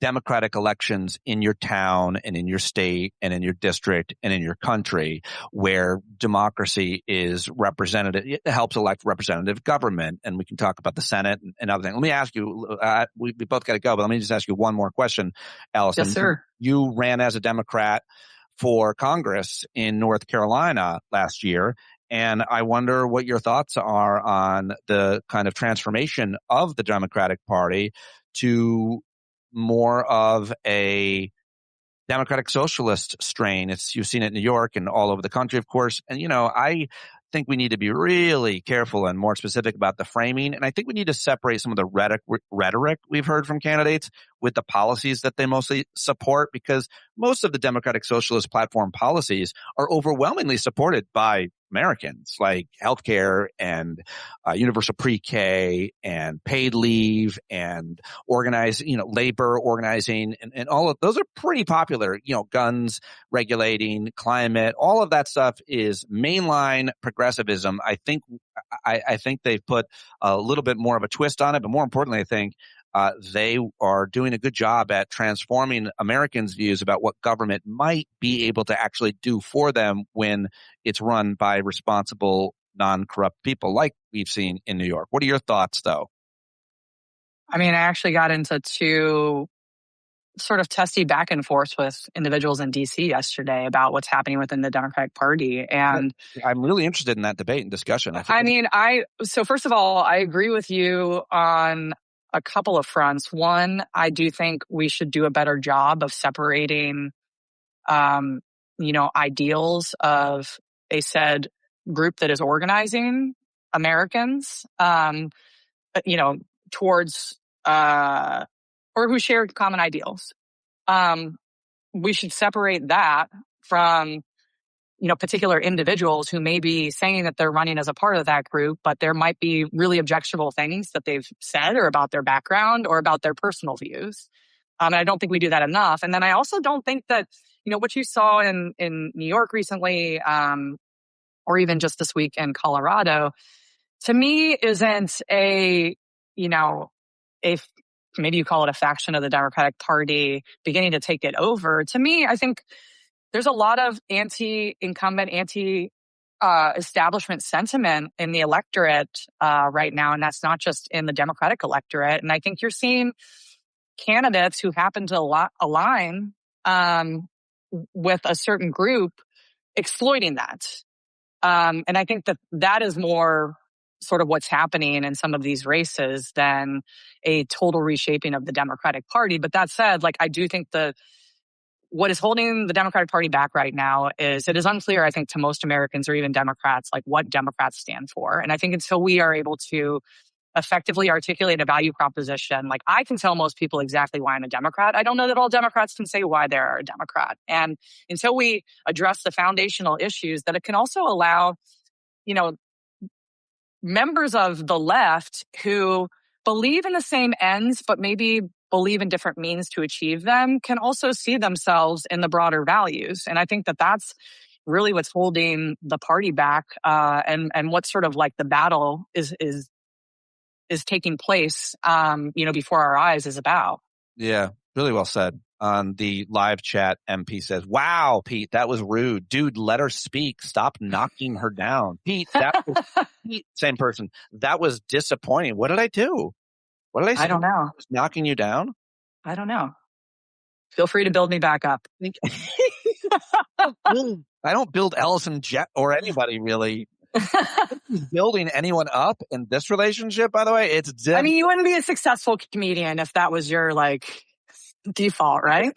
democratic elections in your town and in your state and in your district and in your country where democracy is representative. It helps elect representative government. And we can talk about the Senate and other things. Let me ask you, we both got to go, but let me just ask you one more question, Allison. Yes, sir. You ran as a Democrat for Congress in North Carolina last year. And I wonder what your thoughts are on the kind of transformation of the Democratic Party to more of a democratic socialist strain. You've seen it in New York and all over the country, of course. And, I think we need to be really careful and more specific about the framing. And I think we need to separate some of the rhetoric we've heard from candidates with the policies that they mostly support, because most of the democratic socialist platform policies are overwhelmingly supported by Americans, like healthcare and universal pre-K and paid leave and labor organizing and all of those are pretty popular. Guns regulating, climate, all of that stuff is mainline progressivism. I think they've put a little bit more of a twist on it, but more importantly, I think they are doing a good job at transforming Americans' views about what government might be able to actually do for them when it's run by responsible, non-corrupt people like we've seen in New York. What are your thoughts, though? I mean, I actually got into two sort of testy back and forth with individuals in D.C. yesterday about what's happening within the Democratic Party. And I'm really interested in that debate and discussion. So first of all, I agree with you on a couple of fronts. One, I do think we should do a better job of separating, ideals of a said group that is organizing Americans, towards, or who share common ideals. We should separate that from, particular individuals who may be saying that they're running as a part of that group, but there might be really objectionable things that they've said or about their background or about their personal views. And I don't think we do that enough. And then I also don't think that, what you saw in New York recently, or even just this week in Colorado, to me isn't maybe you call it a faction of the Democratic Party beginning to take it over. To me, I think there's a lot of anti-incumbent, anti-establishment sentiment in the electorate right now, and that's not just in the Democratic electorate. And I think you're seeing candidates who happen to align with a certain group exploiting that. And I think that is more sort of what's happening in some of these races than a total reshaping of the Democratic Party. But that said, I do think what is holding the Democratic Party back right now is it is unclear, I think, to most Americans or even Democrats, what Democrats stand for. And I think until we are able to effectively articulate a value proposition, I can tell most people exactly why I'm a Democrat. I don't know that all Democrats can say why they're a Democrat. And until we address the foundational issues, that it can also allow, members of the left who believe in the same ends, but maybe believe in different means to achieve them, can also see themselves in the broader values. And I think that that's really what's holding the party back, and what sort of the battle is taking place, before our eyes is about. Yeah, really well said. On the live chat, MP says, "Wow, Pete, that was rude. Dude, let her speak. Stop knocking her down." Pete, Pete, same person. That was disappointing. What did I do? What did I say? I don't know. I was knocking you down? I don't know. Feel free to build me back up. I don't build Allison or anybody really. Building anyone up in this relationship, by the way, it's I mean, you wouldn't be a successful comedian if that was your like default, right?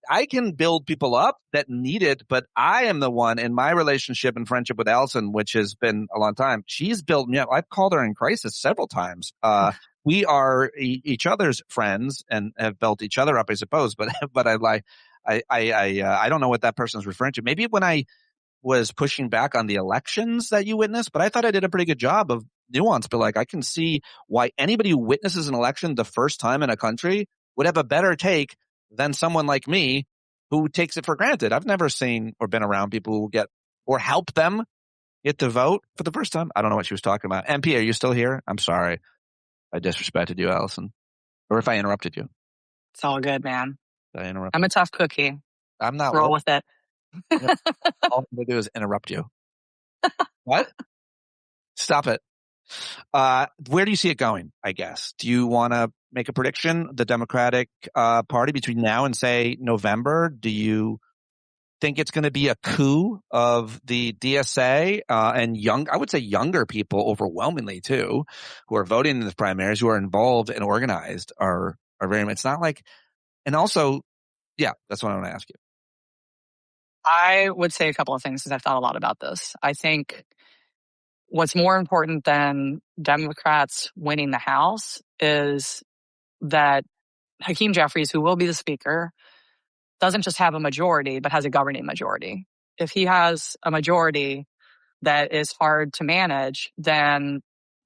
I can build people up that need it, but I am the one in my relationship and friendship with Allison, which has been a long time. She's built me up. I've called her in crisis several times. We are each other's friends and have built each other up, I suppose. But I don't know what that person's referring to. Maybe when I was pushing back on the elections that you witnessed, but I thought I did a pretty good job of nuance. But like, I can see why anybody who witnesses an election the first time in a country would have a better take than someone like me who takes it for granted. I've never seen or been around people who get or help them get to vote for the first time. I don't know what she was talking about. MP, are you still here? I'm sorry. I disrespected you, Allison. Or if I interrupted you. It's all good, man. Did I interrupt? I'm a tough cookie. I'm not. Roll with it. All I'm going to do is interrupt you. What? Stop it. Where do you see it going, I guess? Do you want to make a prediction, the Democratic Party, between now and, say, November? Do you think it's going to be a coup of the DSA and I would say younger people overwhelmingly too, who are voting in the primaries, who are involved and organized are very, it's not like, and also, yeah, that's what I want to ask you. I would say a couple of things because I've thought a lot about this. I think what's more important than Democrats winning the House is that Hakeem Jeffries, who will be the speaker, doesn't just have a majority, but has a governing majority. If he has a majority that is hard to manage, then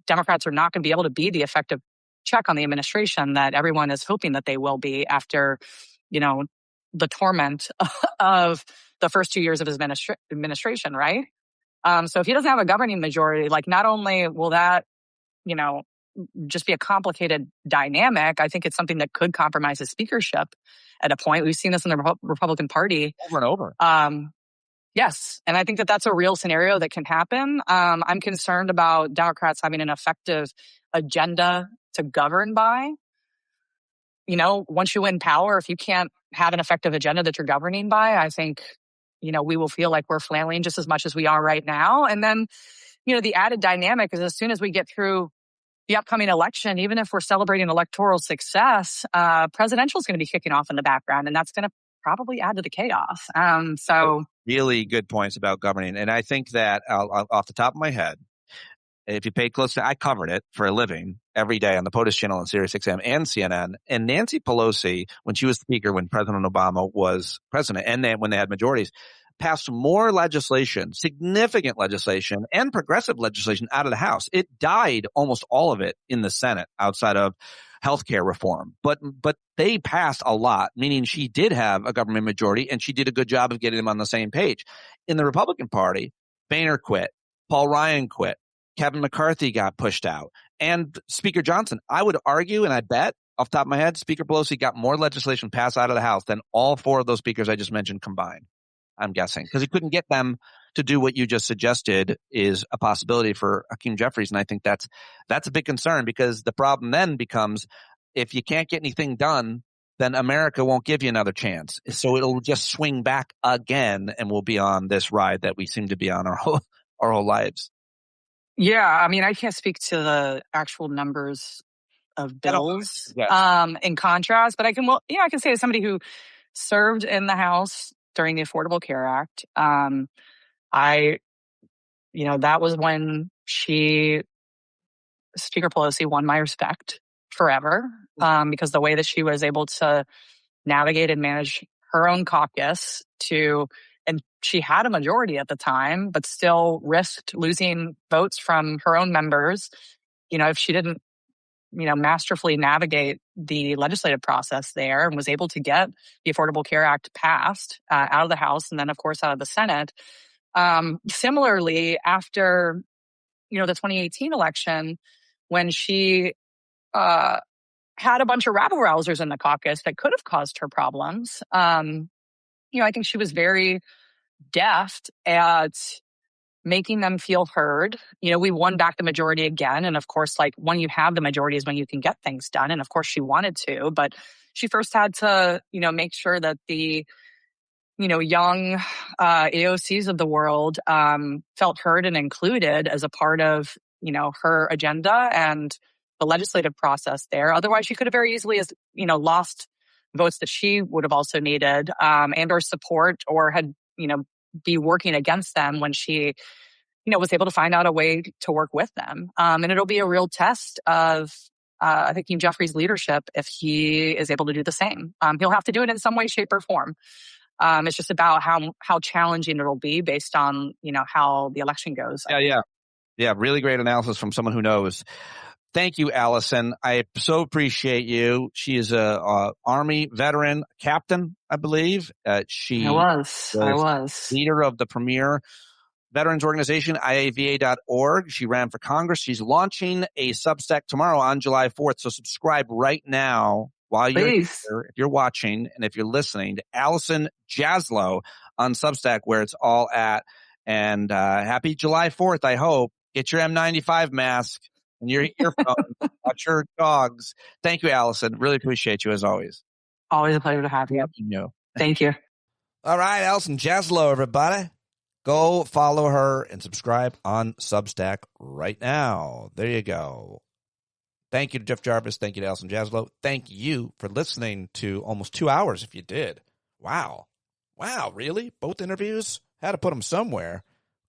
Democrats are not going to be able to be the effective check on the administration that everyone is hoping that they will be after, the torment of the first 2 years of his administration, right? So if he doesn't have a governing majority, like not only will that, just be a complicated dynamic, I think it's something that could compromise his speakership at a point. We've seen this in the Republican Party. Over and over. Yes. And I think that that's a real scenario that can happen. I'm concerned about Democrats having an effective agenda to govern by. Once you win power, if you can't have an effective agenda that you're governing by, I think, we will feel like we're flailing just as much as we are right now. And then, the added dynamic is as soon as we get through the upcoming election, even if we're celebrating electoral success, presidential is going to be kicking off in the background, and that's going to probably add to the chaos. So really good points about governing. And I think that off the top of my head, if you pay close to, I covered it for a living every day on the POTUS channel on Sirius XM and CNN. And Nancy Pelosi, when she was speaker, when President Obama was president, and then when they had majorities, passed more legislation, significant legislation, and progressive legislation out of the House. It died, almost all of it, in the Senate outside of healthcare reform. But they passed a lot, meaning she did have a government majority, and she did a good job of getting them on the same page. In the Republican Party, Boehner quit, Paul Ryan quit, Kevin McCarthy got pushed out, and Speaker Johnson. I would argue, and I bet off the top of my head, Speaker Pelosi got more legislation passed out of the House than all four of those speakers I just mentioned combined. I'm guessing, because he couldn't get them to do what you just suggested is a possibility for Hakeem Jeffries. And I think that's a big concern, because the problem then becomes, if you can't get anything done, then America won't give you another chance. So it'll just swing back again, and we'll be on this ride that we seem to be on our whole lives. Yeah, I mean, I can't speak to the actual numbers of bills in contrast, but I can say as somebody who served in the House during the Affordable Care Act, that was when Speaker Pelosi won my respect forever, because the way that she was able to navigate and manage her own caucus and she had a majority at the time, but still risked losing votes from her own members, if she didn't, masterfully navigate the legislative process there, and was able to get the Affordable Care Act passed out of the House and then, of course, out of the Senate. Similarly, after, the 2018 election, when she had a bunch of rabble-rousers in the caucus that could have caused her problems, I think she was very deft at making them feel heard. We won back the majority again. And of course, like when you have the majority is when you can get things done. And of course she wanted to, but she first had to, make sure that the, young AOCs of the world felt heard and included as a part of, her agenda and the legislative process there. Otherwise, she could have very easily, lost votes that she would have also needed and or support or had, be working against them when she, was able to find out a way to work with them. And it'll be a real test of Hakeem Jeffries' leadership if he is able to do the same. He'll have to do it in some way, shape, or form. It's just about how challenging it'll be based on, how the election goes. Yeah. Really great analysis from someone who knows. Thank you, Allison. I so appreciate you. She is a Army veteran captain, I believe. She was leader of the premier veterans organization, IAVA.org. She ran for Congress. She's launching a Substack tomorrow on July 4th. So subscribe right now while you're here, if you're watching and if you're listening, to Allison Jaslow on Substack, where it's all at. And happy July 4th, I hope. Get your N95 mask and your earphones. Watch your dogs. Thank you, Allison. Really appreciate you as always. Always a pleasure to have you. Thank you. All right, Allison Jaslow, everybody. Go follow her and subscribe on Substack right now. There you go. Thank you to Jeff Jarvis. Thank you to Allison Jaslow. Thank you for listening to almost 2 hours if you did. Wow, really? Both interviews? Had to put them somewhere.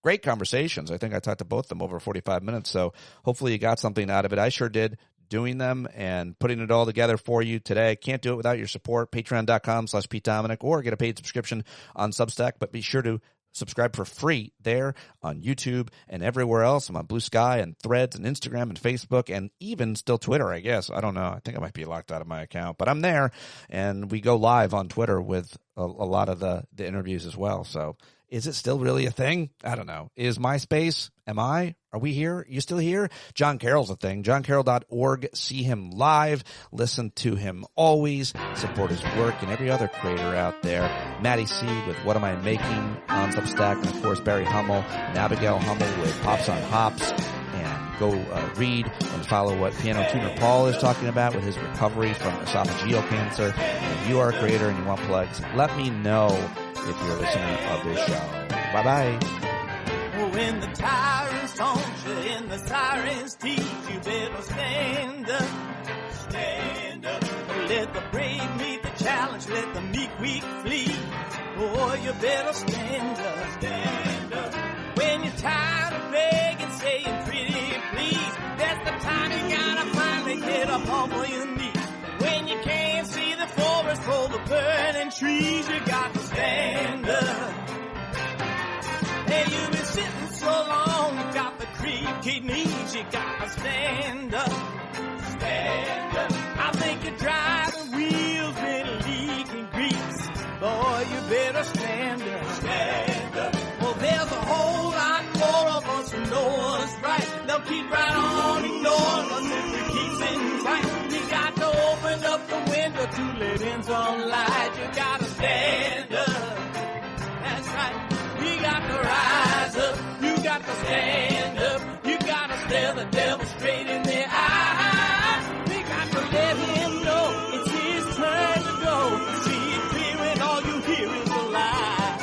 Great conversations. I think I talked to both of them over 45 minutes, so hopefully you got something out of it. I sure did, doing them and putting it all together for you today. Can't do it without your support. Patreon.com/Pete Dominick, or get a paid subscription on Substack, but be sure to subscribe for free there on YouTube and everywhere else. I'm on Blue Sky and Threads and Instagram and Facebook and even still Twitter, I guess. I don't know. I think I might be locked out of my account, but I'm there, and we go live on Twitter with a lot of the interviews as well. So is it still really a thing? I don't know. Is MySpace? Am I? Are we here? Are you still here? John Carroll's a thing. JohnCarroll.org. See him live. Listen to him always. Support his work and every other creator out there. Maddie C. with What Am I Making on Substack. And, of course, Barry Hummel and Abigail Hummel with Pops on Hops. And go read and follow what Piano Tuner Paul is talking about with his recovery from esophageal cancer. And if you are a creator and you want plugs, let me know if you're a listener of this show. Bye-bye. When the tyrants taunt you and the sirens teach, you better stand up. Stand up. Let the brave meet the challenge, let the weak flee. Oh, you better stand up. Stand up. When you're tired of begging, saying pretty please, that's the time you gotta finally get up off of your knees. When you can't see the forest for the burning trees, you got to stand up. Hey, you've been sitting so long, you got the creaky knees, you got to stand up. Stand up. I think you're driving wheels with leaking grease. Boy, you better stand up. Stand up. Well, there's a whole lot more of us who know us right. They'll keep right on ignoring us if we keep sitting tight. You got to open up the window to let in some light. You got to stand up. That's right. You got to rise up. You got to stand up. You got to stare the devil straight in the eye. We got to let him know it's his turn to go. See it clear when all you hear is a lie.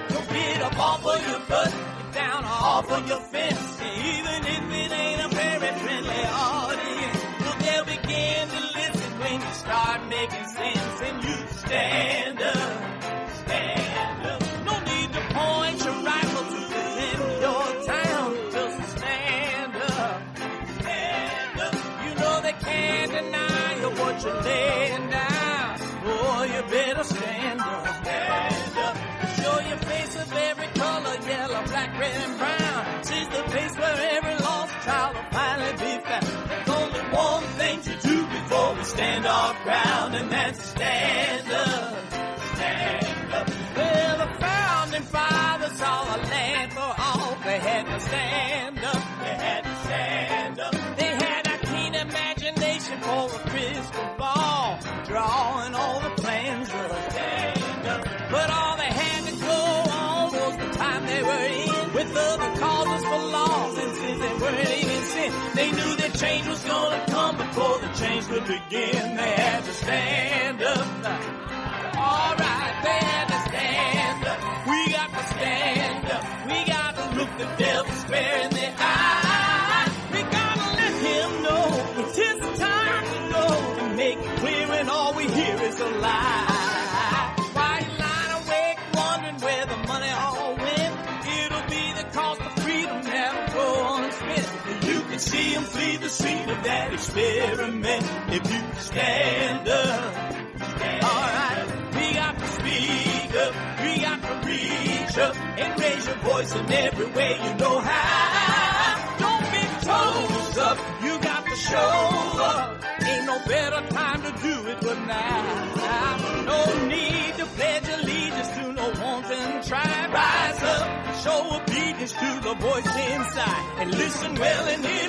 Don't get up off of your butt, get down off of your fence. Even if it ain't a very friendly audience, well, they'll begin to listen when you start making sense and you stand up. Stand up. No need to point your rifle to defend your town. Just stand up. Stand up. You know they can't deny you what you're laying down. Oh, you better stand up. Stand up. Show your face of every color, yellow, black, red, and brown. She's the place where every lost child will finally be found. There's only one thing to do before we stand our ground, and that's stand up. Stand up. Well, the founding fathers saw a land for all. They had to stand up. They had to stand up. They had a keen imagination for a crystal ball, drawing all the plans of begin, they had to stand up. All right, they had to stand up. We got to stand up. We got to look the devil square in the eye. We gotta let him know it is the time to go, to make it clear when all we hear is a lie. Why you lying awake wondering where the money all went? It'll be the cost of freedom that'll go unspent. You can see him flee the scene of that experiment if you stand up. Alright, we got to speak up, we got to reach up and raise your voice in every way you know how. Don't be toes up, you got to show up. Ain't no better time to do it but now. No need to pledge allegiance to no wanton tribe. Rise up, show obedience to the voice inside, and listen well and hear